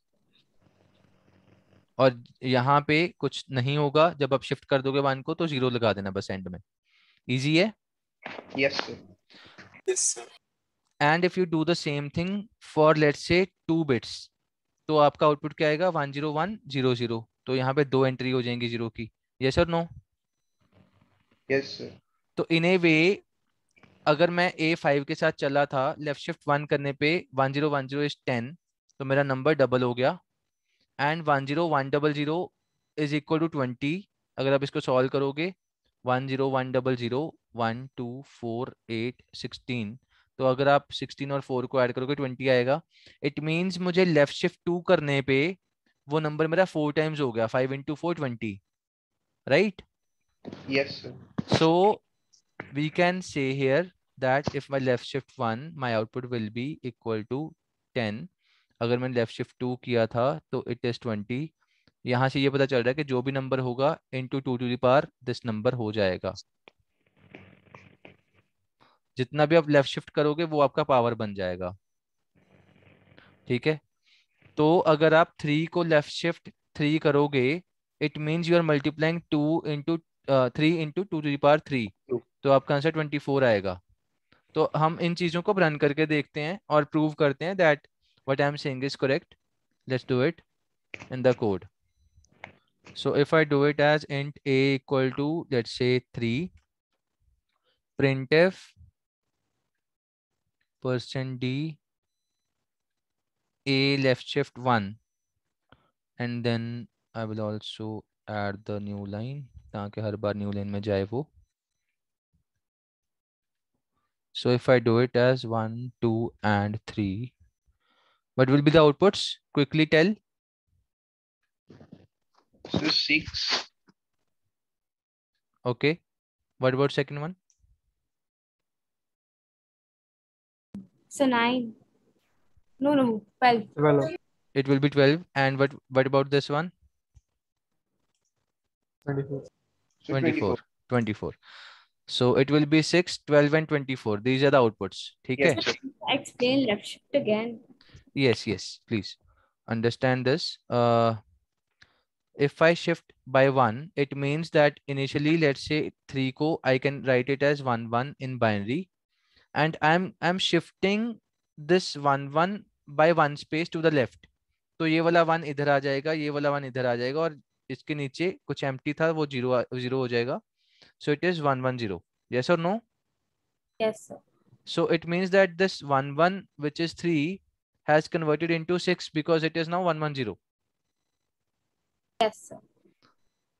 और यहाँ पे कुछ नहीं होगा, जब आप शिफ्ट कर दोगे 1 को तो 0 लगा देना बस एंड में. इजी है? yes sir. Yes, sir. And if you do the same thing for let's say 2 bits, तो आपका आउटपुट क्या आएगा 10100। तो यहाँ पे 2 एंट्री हो जाएंगी 0 की। यस और नो? Yes sir. तो इन ए वे अगर मैं A5 के साथ चला था लेफ्ट शिफ्ट 1 करने पे 1010 इज 10, तो मेरा नंबर डबल हो गया। And 10100 is equal to 20। अगर आप इसको सॉल्व करोगे 10100 1 2 4 8 16, तो अगर आप 16 और 4 को ऐड करोगे 20 आएगा। इट मीन्स मुझे लेफ्ट शिफ्ट 2 करने पे वो नंबर मेरा 4 टाइम्स हो गया, 5 into 4 20, right? Yes sir. So we can say here that if my left shift 1 my output will be equal to 10। अगर मैंने लेफ्ट शिफ्ट 2 किया था तो इट इज 20। यहाँ से ये पता चल रहा है कि जो भी नंबर होगा into 2 to the power this number हो जाएगा। जितना भी आप लेफ्ट शिफ्ट करोगे वो आपका पावर बन जाएगा, ठीक है? तो अगर आप 3 को लेफ्ट शिफ्ट 3 करोगे it means you are multiplying 2 into 3 into 2 to the power 3, तो आपका आंसर 24 आएगा। तो हम इन चीजों को रन करके देखते हैं और प्रूव करते हैं that what I am saying is correct. Let's do it in the code. So if I do it as int a equal to let's say 3, printf %d a left shift 1, and then I will also add the new line ताकि हर बार new line में जाए वो। So if I do it as 1 2 and 3, what will be the outputs? Quickly tell. So 6. Okay, what about second one? So 9. No, 12. 12. It will be 12. And what about this one? 24. So 24. 24. So it will be 6, 12 and 24. These are the outputs. ठीक है? Yes, sir. Explain left shift again. Yes, please understand this. If I shift by 1, it means that initially let's say 3 ko I can write it as 1 1 in binary, and I'm shifting this 1 1 by 1 space to the left. तो ये वाला 1 इधर आ जाएगा, ये वाला 1 इधर आ जाएगा, और इसके नीचे कुछ empty था वो 0 हो जाएगा. So it is 1 1 0. Yes or no? Yes, sir. So it means that this 1 1 which is 3 has converted into 6 because it is now 1 1 0. Yes, sir.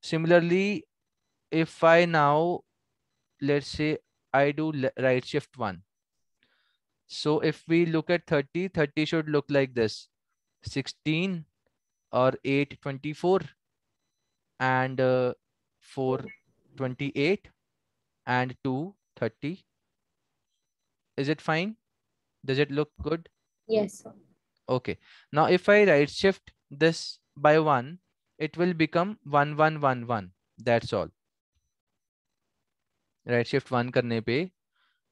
Similarly, if I now, let's say I do right shift 1. So if we look at 30, 30 should look like this: 16 or 8 24 and 4 28 and 2 30. Is it fine? Does it look good? Yes, sir. Okay. Now if I right shift this by 1, it will become 1 1 1 1. That's all. Right shift 1 करने पे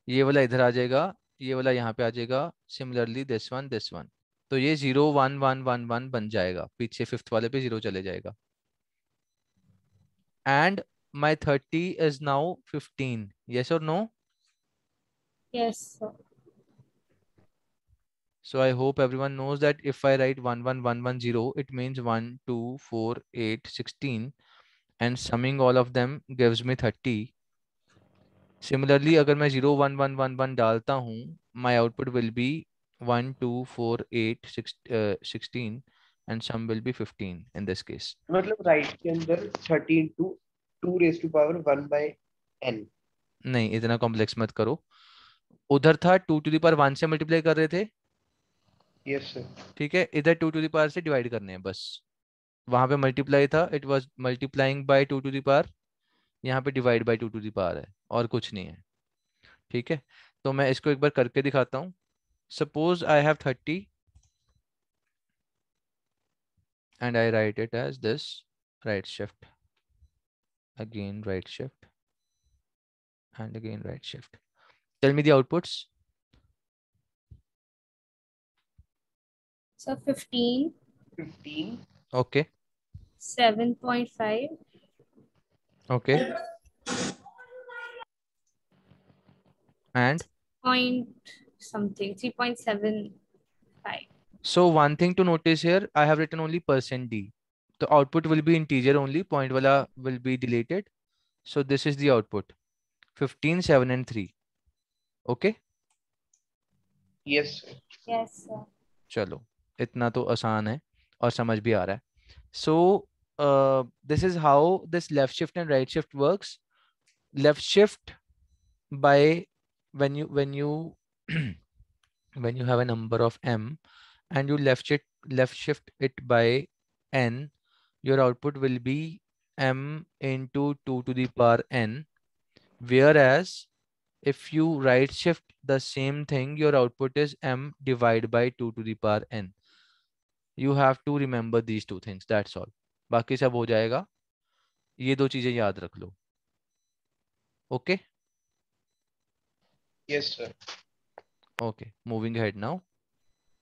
ये वाला इधर आ जाएगा, ये वाला यहाँ पे आ जाएगा, सिमिलरली दिस वन, तो ये 0 1 1 1 1 बन जाएगा, पीछे फिफ्थ वाले पे 0 चले जाएगा। And my 30 is now 15. Yes और no? Yes, sir. So I hope everyone knows that if I write 1 1 1 1 0, it means 1 2 4 8 16, and summing all of them gives me 30. Similarly, अगर मैं 0 1 1 1 1 डालता हूँ, my output will be 1 2 4 8 16 and sum will be 15 in this case. मतलब राइट के अंदर 30 into 2 raised to power 1 by n. नहीं, इतना कॉम्प्लेक्स मत करो। उधर था 2 to the power 1 से मल्टीप्लाई कर रहे थे, यस सर। ठीक है? इधर 2 to the power से डिवाइड करने हैं बस। वहां पे मल्टीप्लाई था, it was multiplying by 2 to the power, यहाँ पे divide by 2 to the power है, और कुछ नहीं है, ठीक है? तो मैं इसको एक बार करके दिखाता हूँ। Suppose I have 30 and I write it as this: right shift, again right shift, and again right shift. Tell me the outputs. So 15. 15. Okay. 7.5. Okay. And Point something. 3.75. So one thing to notice here, I have written only %d. The output will be integer only, point wala will be deleted. So this is the output, 15, 7 and 3. Okay? Yes. Yes, sir. चलो, इतना तो आसान है और समझ भी आ रहा है. So this is how this left shift and right shift works. Left shift by when you when you have a number of m and you left shift it by n, your output will be m into 2 to the power n. Whereas if you right shift the same thing, your output is m divided by 2 to the power n. You have to remember these two things. That's all. बाकी सब हो जाएगा. ये दो चीजें याद रख लो. Okay? Yes, sir. Okay. Moving ahead now.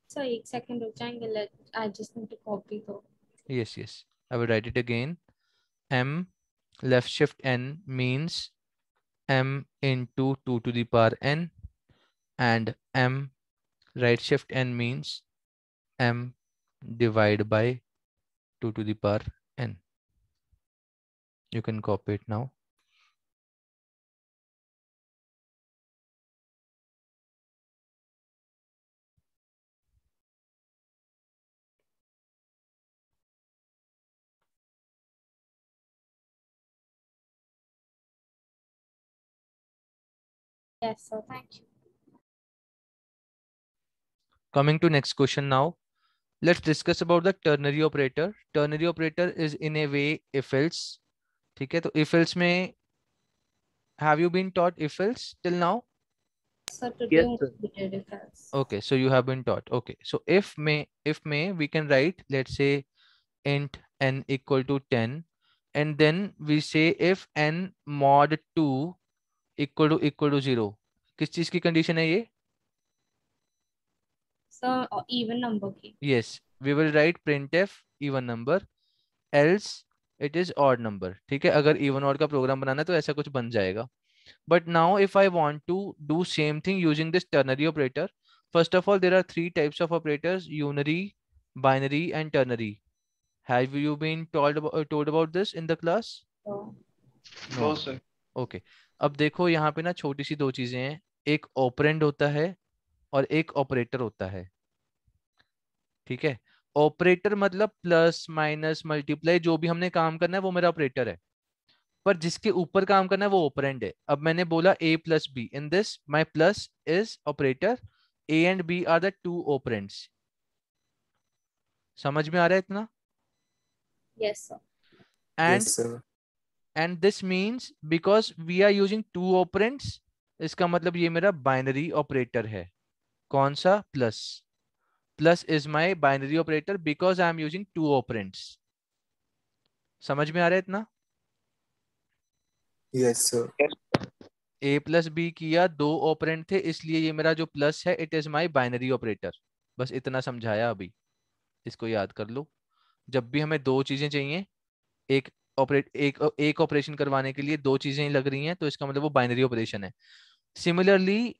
So एक second रुक जाएंगे. I just need to copy though. Yes, yes. I will write it again. M left shift n means m into 2 to the power n, and m right shift n means m divided by 2 to the power n. You can copy it now. Yes, sir. Thank you. Coming to next question now. Let's discuss about the ternary operator. Ternary operator is in a way if else. ठीक है, तो if else में have you been taught if else till now? So today Yes, sir. we did it else. Okay, so you have been taught. Okay, so if may we can write, let's say int n equal to 10, and then we say if n mod 2 equal to 0. किस चीज की कंडीशन है ये? So even number की. Yes, we will write printf even number, else it is odd number. ठीक है, अगर even odd का प्रोग्राम बनाना है तो ऐसा कुछ बन जाएगा. But now if I want to do same thing using this ternary operator, first of all there are three types of operators: unary, binary and ternary. Have you been told about this in the class? So No, sir. Okay. अब देखो यहाँ पे ना छोटी सी दो चीजें हैं. एक ऑपरेंड होता है और एक ऑपरेटर होता है. ठीक है, ऑपरेटर मतलब प्लस माइनस मल्टीप्लाई, जो भी हमने काम करना है वो मेरा ऑपरेटर है. पर जिसके ऊपर काम करना है वो ऑपरेंड है. अब मैंने बोला a plus b, in this my plus is operator, a and b are the two operands. समझ में आ रहा है इतना? yes, sir. And Yes, sir. and this means because we are using two operands, इसका मतलब ये मेरा बाइनरी ऑपरेटर है. कौन सा? Plus. Plus is my binary operator because I am using two operands. समझ में आ रहा है इतना? Yes, sir. a plus b किया, दो ऑपरेंड थे, इसलिए ये मेरा जो प्लस है it is my binary operator. बस इतना समझाया अभी, इसको याद कर लो. जब भी हमें दो चीजें चाहिए, एक ऑपरेशन करवाने के लिए दो चीजें लग रही हैं, तो इसका मतलब वो बाइनरी ऑपरेशन है. सिमिलरली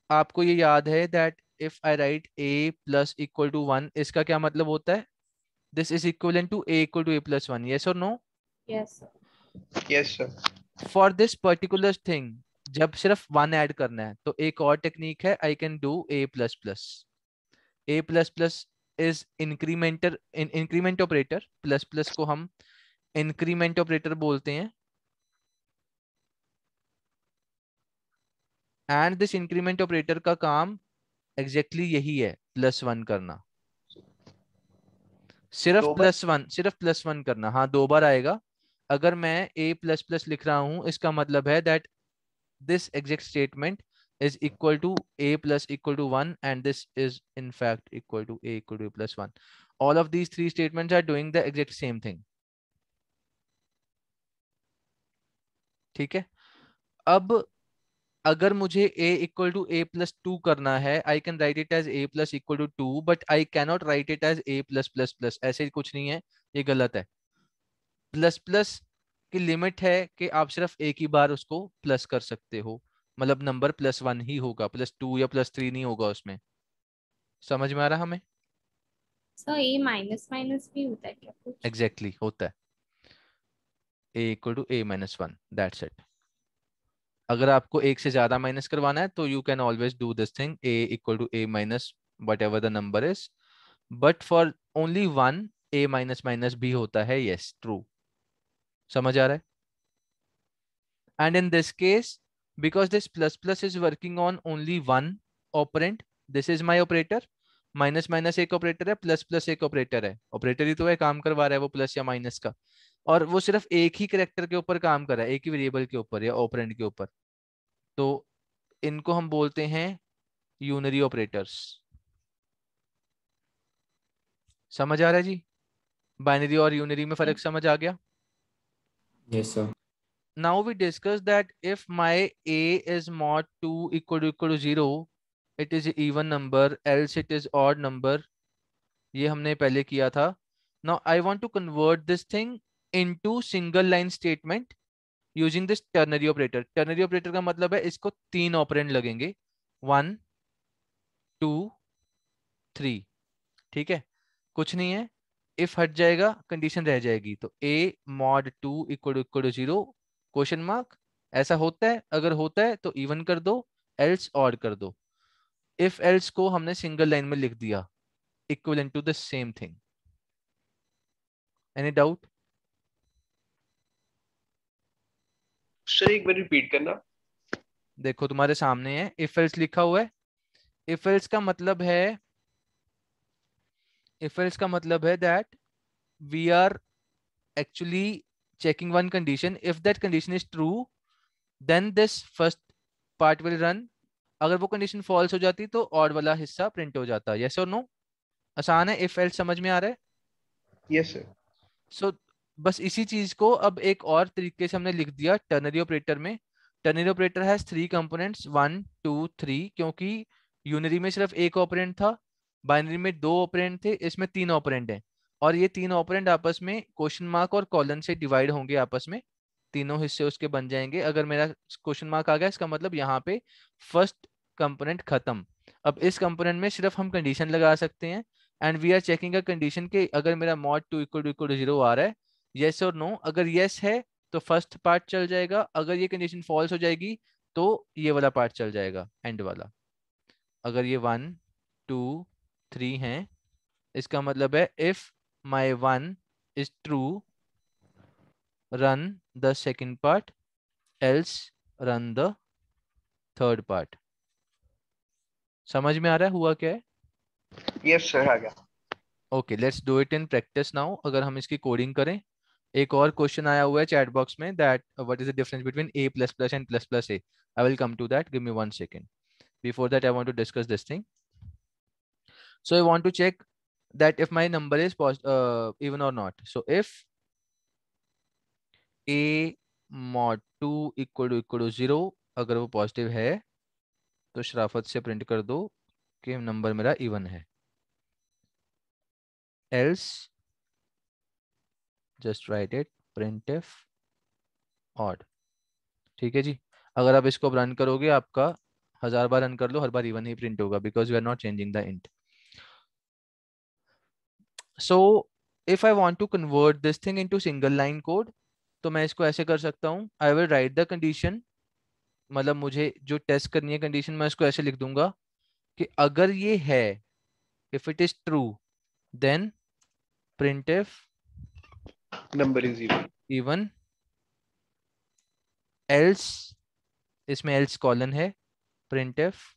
आपको ये याद है that if I write a plus equal to 1, इसका क्या मतलब होता है? This is equivalent to a equal to a plus 1. Yes और no? Yes, sir. Yes, sir. For this particular thing जब सिर्फ 1 ऐड करना है तो एक और टेक्निक है, I can do a plus plus. a plus plus is increment operator. Plus plus को हम इंक्रीमेंट ऑपरेटर बोलते हैं. एंड दिस इंक्रीमेंट ऑपरेटर का काम एग्जैक्टली यही है, प्लस 1 करना. सिर्फ दो बार प्लस वन करना. हाँ, दो बार आएगा. अगर मैं a प्लस प्लस लिख रहा हूं, इसका मतलब है that this exact statement is equal to a plus equal to 1 and this is in fact equal to a equal to a plus 1. All of these three statements are doing the exact same thing. ठीक है. अब अगर मुझे a equal to a plus 2 करना है, I can write it as a plus equal to 2, but I cannot write it as a plus plus plus. ऐसे कुछ नहीं है, ये गलत है. प्लस प्लस की लिमिट है कि आप सिर्फ एक ही बार उसको प्लस कर सकते हो, मतलब नंबर +1 ही होगा, +2 या +3 नहीं होगा उसमें. समझ में आ रहा हमें? सर ए माइनस माइनस भी होता है क्या कुछ? एग्जैक्टली होता है, a equal to a minus one, that's it. अगर आपको एक से ज्यादा माइनस करवाना है तो you can always do this thing, a equal to a minus whatever the number is, but for only one a minus minus भी होता है, यस ट्रू। समझ आ रहा है? And in this case, because this plus plus is working on only one operand, this is my operator, minus minus एक ऑपरेटर है, प्लस प्लस एक ऑपरेटर है, ऑपरेटर ही तो है, काम करवा रहा है वो प्लस या माइनस का, और वो सिर्फ एक ही करेक्टर के ऊपर काम कर रहा है, एक ही वेरिएबल के ऊपर या ऑपरेंड के ऊपर, तो इनको हम बोलते हैं यूनरी ऑपरेटर्स। समझ आ रहा है जी? बाइनरी और यूनरी में फर्क समझ आ गया? Yes sir. Now we discuss that if my a is mod 2 equal to 0, it is even number, else it is odd number. ये हमने पहले किया था. Now I want to convert this thing into single line statement using this ternary operator. Ternary operator का मतलब है इसको 3 ऑपरेंड लगेंगे, 1 2 3, ठीक है? कुछ नहीं है, इफ हट जाएगा कंडीशन रह जाएगी, तो a mod 2 equal to 0 question mark. ऐसा होता है? अगर होता है तो इवन कर दो, एल्स ऑड कर दो। इफ एल्स को हमने सिंगल लाइन में लिख दिया, equivalent to the same thing. Any doubt? Sir एक बार रिपीट करना। देखो तुम्हारे सामने है, इफ एल्स लिखा हुआ है। इफ एल्स का मतलब है, इफ एल्स का मतलब है that we are actually checking one condition. If that condition is true, then this first part will run. अगर वो कंडीशन फॉल्स हो जाती तो ऑड वाला हिस्सा प्रिंट हो जाता। यस और नो? आसान है? इफ एल्स समझ में आ रहा है? Yes sir. सो बस इसी चीज को अब एक और तरीके से हमने लिख दिया टर्नरी ऑपरेटर में। टर्नरी ऑपरेटर हैज 3 कंपोनेंट्स, 1 2 3, क्योंकि यूनरी में सिर्फ एक ऑपरेंड था, बाइनरी में 2 ऑपरेंड थे, इसमें 3 ऑपरेंड हैं, और ये 3 ऑपरेंड आपस में क्वेश्चन मार्क और कॉलन से डिवाइड होंगे आपस में, तीनों हिस्से उसके बन जाएंगे। अगर मेरा क्वेश्चन मार्क आ गया, इसका मतलब यहाँ पे फर्स्ट कंपोनेंट खत्म। अब इस कंपोनेंट में सिर्फ हम कंडीशन लगा सकते हैं, and we are checking a condition के अगर मेरा mod 2 इक्वल टू 0 आ रहा है, यस और नो। अगर यस है तो फर्स्ट पार्ट चल जाएगा, अगर ये कंडीशन फॉल्स हो जाएगी तो ये वाला पार्ट चल जाएगा, एंड वाला। अगर ये 1 2 3 है, इसका मतलब है if my 1 is true, run the second part, else run the third part. समझ में आ रहा है हुआ क्या है? यस सर आ गया। Okay, let's do it in practice now. अगर हम इसकी कोडिंग करें, एक और क्वेश्चन आया हुआ है चैट बॉक्स में, that what is the difference between a plus plus and plus plus a। I will come to that, give me 1 second. Before that I want to discuss this thing. So I want to check that if my number is even or not. So if a mod 2 equal to 0, अगर वो पॉजिटिव है तो शराफत से प्रिंट कर दो कि नंबर मेरा इवन है, else just write it printf odd। ठीक है जी? अगर आप इसको रन करोगे, आपका 1000 बार रन कर लो, हर बार इवन ही प्रिंट होगा, because we are not changing the int. So if I want to convert this thing into single line code, तो मैं इसको ऐसे कर सकता हूँ, I will write the condition, मतलब मुझे जो टेस्ट करनी है कंडीशन, मैं इसको ऐसे लिख दूंगा कि अगर ये है, if it is true, then printf number is even, else, इसमें एल्स कॉलन है, printf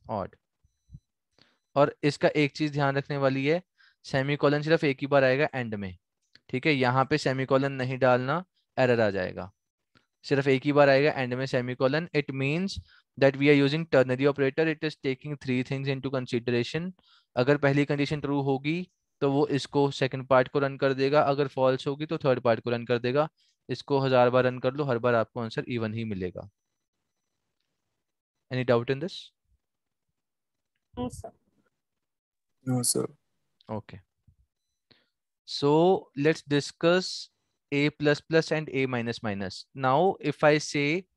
odd। और इसका एक चीज ध्यान रखने वाली है, सेमीकोलन सिर्फ एक ही बार आएगा एंड में, ठीक है? यहाँ पे सेमीकोलन नहीं डालना, एरर आ जाएगा। सिर्फ एक ही बार आएगा एंड में semicolon. It means that we are using ternary operator, it is taking 3 things into consideration. अगर पहली कंडीशन ट्रू होगी तो वो इसको सेकंड पार्ट को रन कर देगा, अगर फॉल्स होगी तो थर्ड पार्ट को रन कर देगा। इसको 1000 बार रन कर लो, हर बार आपको आंसर इवन ही मिलेगा। Any doubt in this? No sir. No sir. Okay. So let's discuss a plus plus and a minus minus. Now, if I say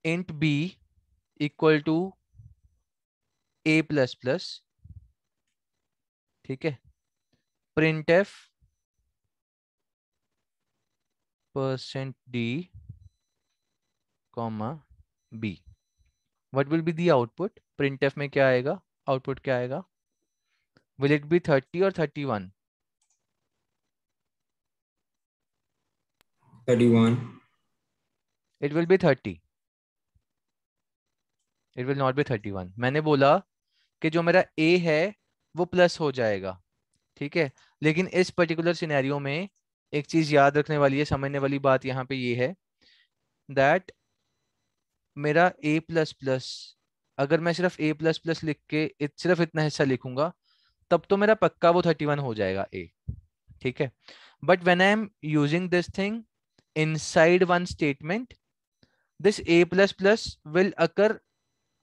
int b equal to a plus plus, ठीक है, printf %d comma b. What will be the output? Printf में क्या आएगा, आउटपुट क्या आएगा? विल इट बी 30 और 31? 31. It will B 30. It will not be 31. मैंने बोला कि जो मेरा ए है वो प्लस हो जाएगा, ठीक है, लेकिन इस पर्टिकुलर सिनेरियो में एक चीज याद रखने वाली है, समझने वाली बात यहाँ पे ये है दैट मेरा ए प्लस प्लस, अगर मैं सिर्फ ए प्लस प्लस लिख के सिर्फ इतना हिस्सा लिखूंगा तब तो मेरा पक्का वो 31 हो जाएगा ए, ठीक है. But when I am using this thing inside one statement, this A plus plus will occur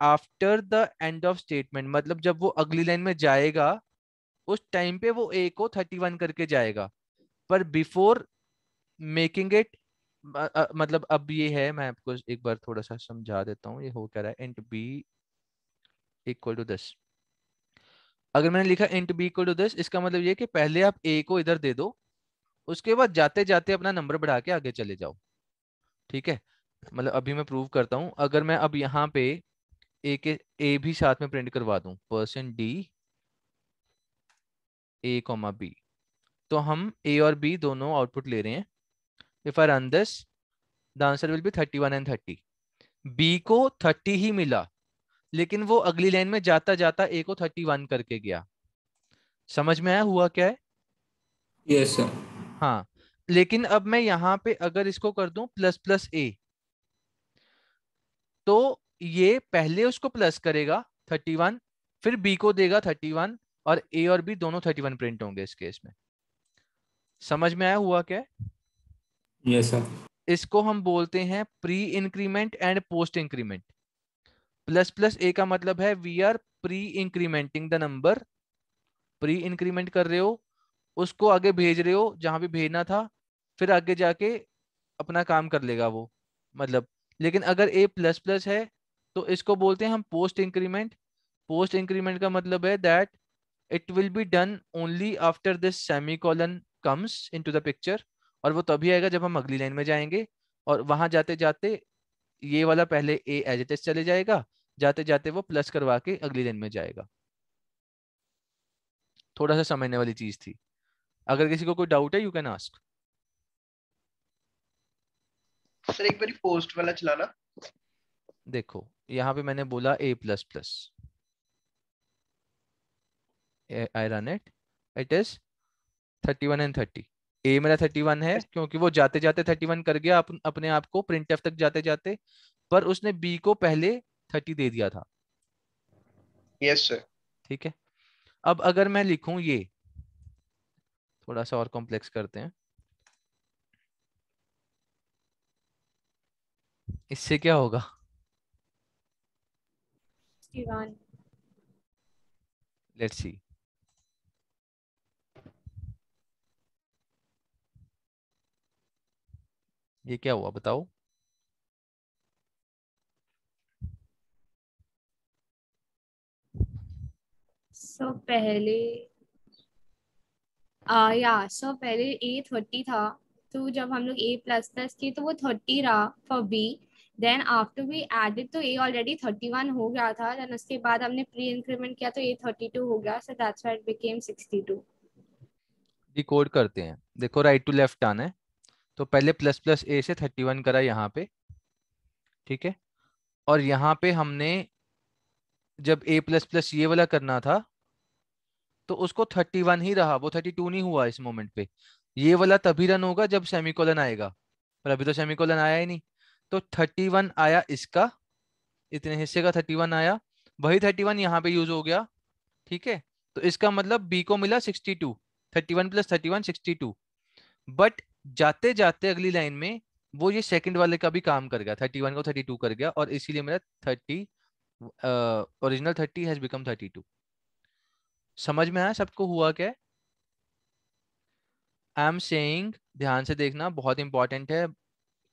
after the end of statement. मतलब जब वो अगली लाइन में जाएगा उस टाइम पे वो ए को 31 करके जाएगा, पर बिफोर मेकिंग इट, मतलब अब ये है, मैं आपको एक बार थोड़ा सा समझा देता हूँ ये हो क्या रहा है. Int b equal to this, अगर मैंने लिखा int b equal to this, इसका मतलब ये कि पहले आप ए को इधर दे दो, उसके बाद जाते जाते अपना नंबर बढ़ा के आगे चले जाओ, ठीक है. मतलब अभी मैं प्रूव करता हूँ. अगर मैं अब यहाँ पे ए भी साथ में प्रिंट करवा दूं, %d a कॉमा बी, तो हम ए और बी दोनों आउटपुट ले रहे हैं. If I run this the answer will be 31 and 30. B को 30 ही मिला, लेकिन वो अगली लाइन में जाता जाता ए को 31 करके गया. समझ में आया हुआ क्या है? Yes, sir. हाँ, लेकिन अब मैं यहाँ पे अगर इसको कर दूं प्लस प्लस ए, तो ये पहले उसको प्लस करेगा 31, फिर बी को देगा 31, और ए और बी दोनों 31 प्रिंट होंगे इस केस में. समझ में आया हुआ क्या है? Yes, sir. इसको हम बोलते हैं pre increment and post increment. Plus plus A का मतलब है we are pre incrementing the number. Pre increment कर रहे हो, उसको आगे भेज रहे हो जहां भी भेजना था, फिर आगे जाके अपना काम कर लेगा वो, मतलब. लेकिन अगर ए प्लस प्लस है तो इसको बोलते हैं हम पोस्ट इंक्रीमेंट. पोस्ट इंक्रीमेंट का मतलब है that it will be done only after this semicolon comes into the picture, और वो तभी आएगा जब हम अगली लाइन में जाएंगे, और वहां जाते जाते ये वाला पहले ए एज इट इज चले जाएगा, जाते जाते वो प्लस करवा के अगली लाइन में जाएगा. थोड़ा सा समझने वाली चीज थी. अगर किसी को कोई डाउट है यू कैन आस्क. सर एक बार पोस्ट वाला चलाना. देखो यहाँ पे मैंने बोला A plus plus, I run it, it is 31 and 30. A मेरा 31 है क्योंकि वो जाते जाते 31 कर गया अपने आप को प्रिंट एफ तक जाते जाते, पर उसने बी को पहले 30 दे दिया था. Yes sir. ठीक है. अब अगर मैं लिखूं ये, थोड़ा सा और कॉम्प्लेक्स करते हैं, इससे क्या होगा? 61. Let's see. ये क्या हुआ बताओ? सो पहले पहले ए 30 था, तो जब हम लोग ए प्लस प्लस किए तो वो 30 रहा for b. Then after we added to a already 31 हो गया था. देन उसके बाद हमने प्री इंक्रीमेंट किया तो ए 32 हो गया. So that's why it became 62. Decode करते हैं. देखो राइट टू लेफ्ट आना है, तो पहले प्लस प्लस ए से 31 करा यहाँ पे, ठीक है, और यहाँ पे हमने जब ए प्लस प्लस ये वाला करना था तो उसको 31 ही रहा, वो 32 नहीं हुआ इस मोमेंट पे. ये वाला तभी रन होगा जब सेमीकोलन आएगा, पर अभी तो सेमीकोलन आया ही नहीं. तो 31 आया इसका, इतने हिस्से का 31 आया, वही 31 यहाँ पे यूज हो गया, ठीक है. तो इसका मतलब बी को मिला 62, 31 प्लस 31 62. बट जाते जाते अगली लाइन में वो ये सेकंड वाले का भी काम कर गया, 31 को 32 कर गया, और इसीलिए मेरा 30 ओरिजिनल 30 हैज बिकम 32. समझ में आया सबको हुआ क्या? आई एम सेइंग, ध्यान से देखना, बहुत इंपॉर्टेंट है.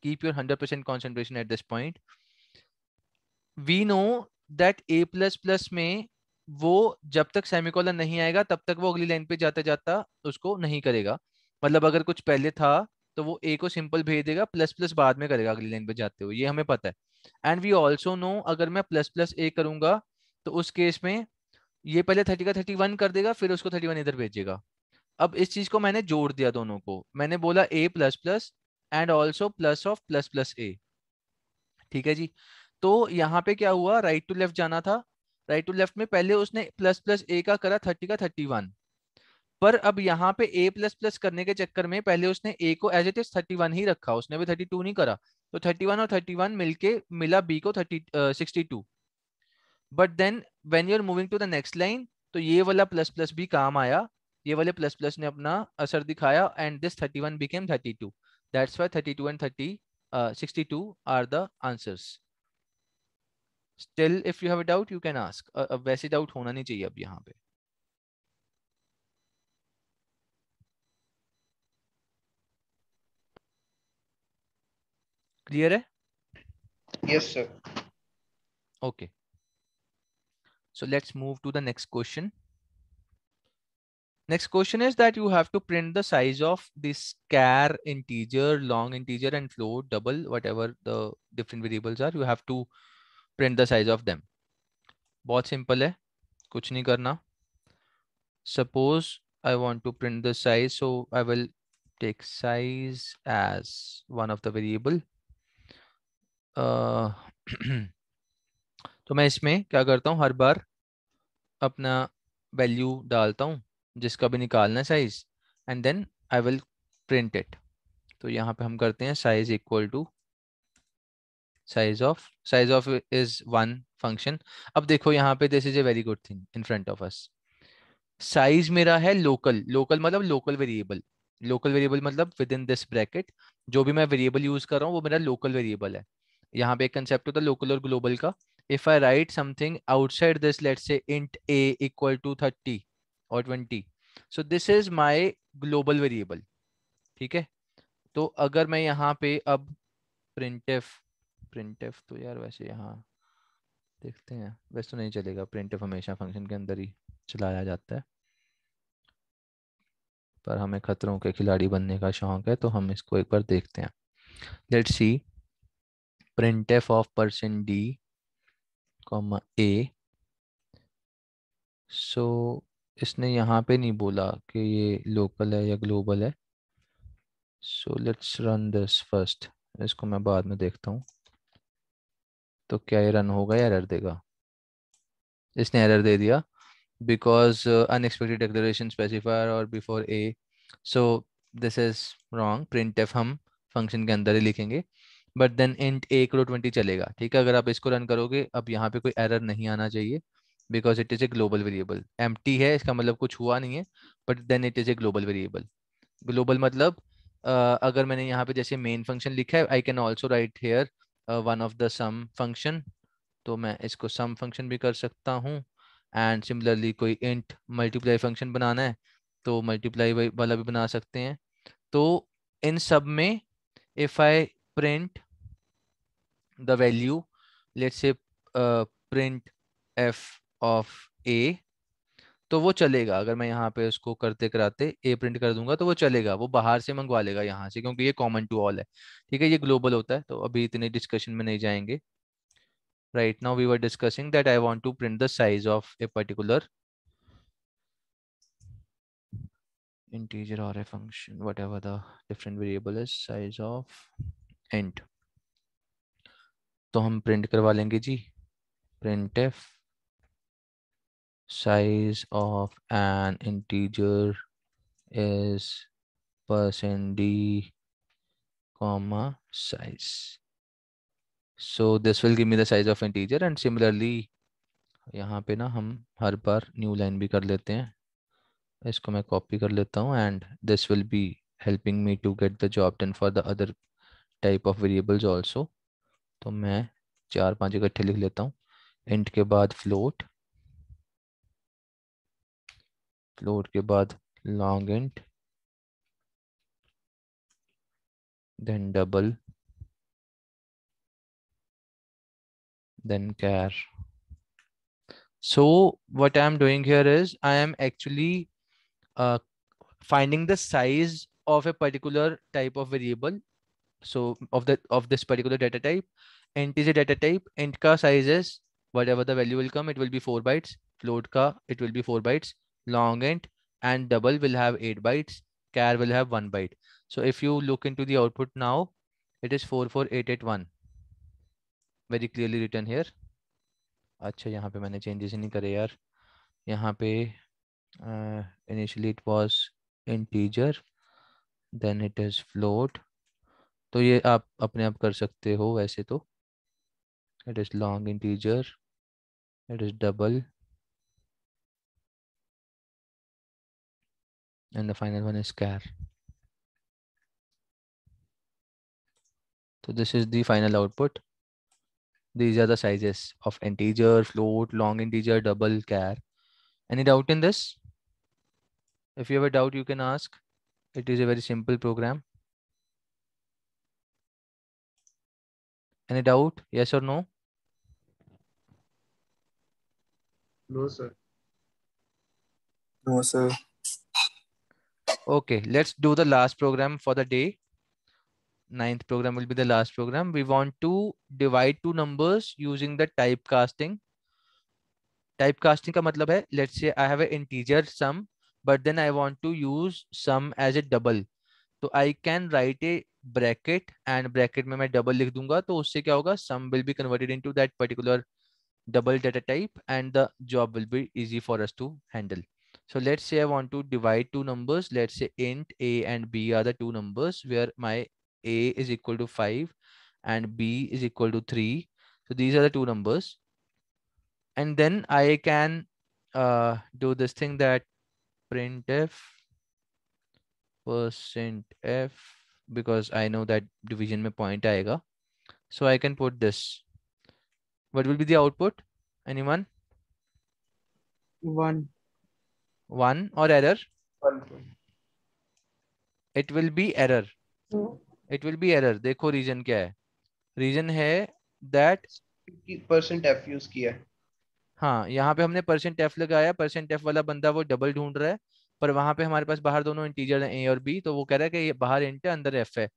Keep your 100% concentration at this point. We know that a plus plus में वो जब तक सेमीकोलन नहीं आएगा तब तक वो अगली लाइन पे जाता जाता उसको नहीं करेगा। मतलब अगर कुछ पहले था तो वो ए को सिंपल भेज देगा, प्लस प्लस बाद में करेगा अगली लाइन पे जाते हुए, ये हमें पता है। एंड वी ऑल्सो नो अगर मैं प्लस प्लस ए करूंगा तो उस केस में ये पहले 30 का 31 कर देगा, फिर उसको 31 इधर भेजेगा। अब इस चीज को मैंने जोड़ दिया दोनों को, मैंने बोला A plus plus and also plus of plus plus A. ठीक है जी। तो यहाँ पे क्या हुआ, राइट टू लेफ्ट जाना था, राइट टू लेफ्ट में पहले उसने प्लस प्लस ए का करा 30 का 31, पर अब यहाँ पे ए प्लस प्लस करने के चक्कर में पहले उसने ए को एज इट इज 31 ही रखा, उसने भी 32 नहीं करा। तो 31 और 31 मिलके मिला बी को 62। But then when you are moving to the next line तो ये वाला प्लस प्लस भी काम आया, ये वाले प्लस प्लस ने अपना असर दिखाया and this 31 became 32। That's why 32 and 62 are the answers. Still if you have a doubt you can ask. वैसे डाउट होना नहीं चाहिए अब यहाँ पे। क्लियर है? Yes sir. Okay. So let's move to the next question. Next question is that you have to print the size of this char, integer, long integer and float, double, whatever the different variables are. You have to print the size of them. बहुत simple है, कुछ नहीं करना. Suppose I want to print the size, so I will take size as one of the variable. तो मैं इसमें क्या करता हूँ, हर बार अपना वैल्यू डालता हूँ जिसका भी निकालना है size, and then I will print it. तो यहाँ पे हम करते हैं size equal to size of is one function. अब देखो यहाँ पे this is a very good thing in front of us. Size मेरा है लोकल, लोकल मतलब लोकल वेरिएबल, लोकल वेरिएबल मतलब विद इन दिस ब्रैकेट जो भी मैं वेरिएबल यूज कर रहा हूँ वो मेरा लोकल वेरिएबल है। यहाँ पे एक कंसेप्ट होता है लोकल और ग्लोबल का। If I write something outside this, let's say int a equal to 30 और 20, so this is my global variable. ठीक है। तो अगर मैं यहाँ पे अब प्रिंटफ तो यार वैसे यहाँ देखते हैं, वैसे तो नहीं चलेगा, प्रिंटफ हमेशा फंक्शन के अंदर ही चलाया जाता है, पर हमें खतरों के खिलाड़ी बनने का शौक है तो हम इसको एक बार देखते हैं। Let's see printf of %d, a। सो इसने यहाँ पे नहीं बोला कि ये लोकल है या ग्लोबल है। So let's run this first, इसको मैं बाद में देखता हूँ। तो क्या ये रन होगा या एरर देगा? इसने एरर दे दिया because unexpected declaration specifier or before a, so this is wrong। printf हम फंक्शन के अंदर ही लिखेंगे, बट देन int a equal to 20 चलेगा। ठीक है, अगर आप इसको रन करोगे अब यहाँ पे कोई एरर नहीं आना चाहिए because it is a global variable. Empty है इसका मतलब कुछ हुआ नहीं है, but then it is a global variable. Global मतलब अगर मैंने यहाँ पे जैसे मेन फंक्शन लिखा है, I can also write here one of the sum function, तो मैं इसको सम फंक्शन भी कर सकता हूँ। एंड सिमिलरली कोई इंट मल्टीप्लाई फंक्शन बनाना है तो मल्टीप्लाई वाला भी बना सकते हैं। तो इन सब में if I print the value, let's say print F of A, तो वो चलेगा। अगर मैं यहाँ पे उसको करते कराते ए प्रिंट कर दूंगा तो वो चलेगा, वो बाहर से मंगवा लेगा यहाँ से, क्योंकि ये कॉमन टू ऑल है। ठीक है, ये ग्लोबल होता है तो अभी इतने डिस्कशन में नहीं जाएंगे। Right now we were discussing that I want to print the size of a particular integer or a function, whatever the different variable is, size of int। तो हम प्रिंट करवा लेंगे जी, printf size of an integer is %d comma size, so this will give me the size of integer। and similarly यहाँ पे ना हम हर बार न्यू लाइन भी कर लेते हैं, इसको मैं कॉपी कर लेता हूँ and this will be helping me to get the job done for the other type of variables also. तो मैं 4-5 इकट्ठे लिख लेता हूँ। इंट के बाद फ्लोट, फ्लोट के बाद long int, then double, then char, So what I am doing here is I am actually finding the size of a particular type of variable. So of this particular data type, int is a data type. Int ka size is whatever the value will come, it will be 4 bytes. Float ka, it will be 4 bytes. Long int and double will have 8 bytes. Char will have 1 byte. So if you look into the output now, it is 44881. Very clearly written here. अच्छा, यहाँ पे मैंने changes ही नहीं करे यार. यहाँ पे initially it was integer, then it is float. तो ये आप अपने आप कर सकते हो वैसे तो. It is long integer, it is double, and the final one is char. So this is the final output. These are the sizes of integer, float, long integer, double, char. Any doubt in this? If you have a doubt, you can ask. It is a very simple program. Any doubt? Yes or no? No, sir. No, sir. Okay, let's do the last program for the day. 9th program will be the last program. We want to divide two numbers using the typecasting. Typecasting का मतलब है, let's say I have an integer sum, but then I want to use sum as a double. तो I can write a bracket and bracket में मैं double लिख दूंगा, तो उससे क्या होगा, sum will be converted into that particular double data type and the job will be easy for us to handle. So let's say I want to divide two numbers. Let's say int a and b are the two numbers where my a is equal to 5 and b is equal to 3. So these are the two numbers. And then I can do this thing that printf %f, because I know that division में point आएगा. So I can put this. What will be the output? Anyone? 1. 1 or error? 1. It will be error. No. It will be error. देखो reason क्या है? Reason है that %f यूज किया है. हाँ, यहाँ पे हमने %f लगाया. %f वाला बंदा वो डबल ढूंढ रहा है, पर वहां पे हमारे पास बाहर दोनों इंटीजर हैं a और b, तो वो कह रहा है कि ये बाहर int है अंदर f है.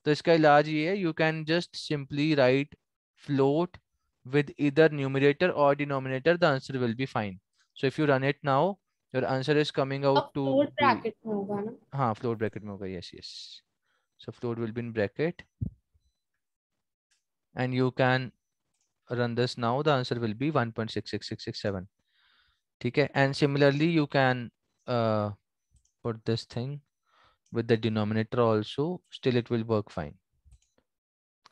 तो इसका इलाज ये है, you can just simply write float with either numerator or denominator. The answer will be fine. So if you run it now, your answer is coming out to float be, bracket में होगा ना? हाँ, float bracket में होगा. Yes, yes. So float will be in bracket and you can run this now. The answer will be 1.666667. ठीक है. And similarly you can put this thing with the denominator also, still it will work fine.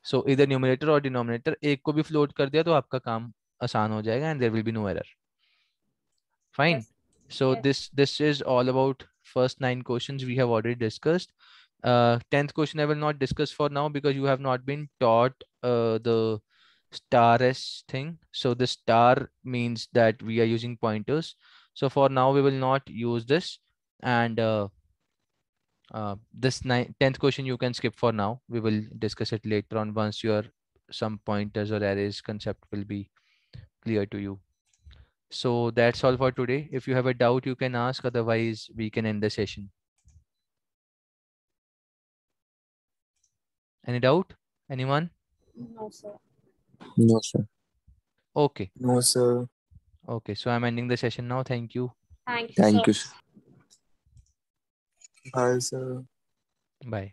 So either numerator or denominator, एक को भी float कर दिया तो आपका काम आसान हो जाएगा and there will be no error. Fine. Yes. So Yes. this is all about first 9 questions we have already discussed. 10th question I will not discuss for now because you have not been taught the star s thing. So the star means that we are using pointers. So for now we will not use this, and this 10th question you can skip for now. We will discuss it later on once your some pointers or arrays concept will be clear to you. So that's all for today. If you have a doubt, you can ask. Otherwise, we can end the session. Any doubt? Anyone? No, sir. No, sir. Okay. No, sir. Okay. So I'm ending the session now. Thank you. Thank you, Thank sir. you, sir. Bye, sir. Bye.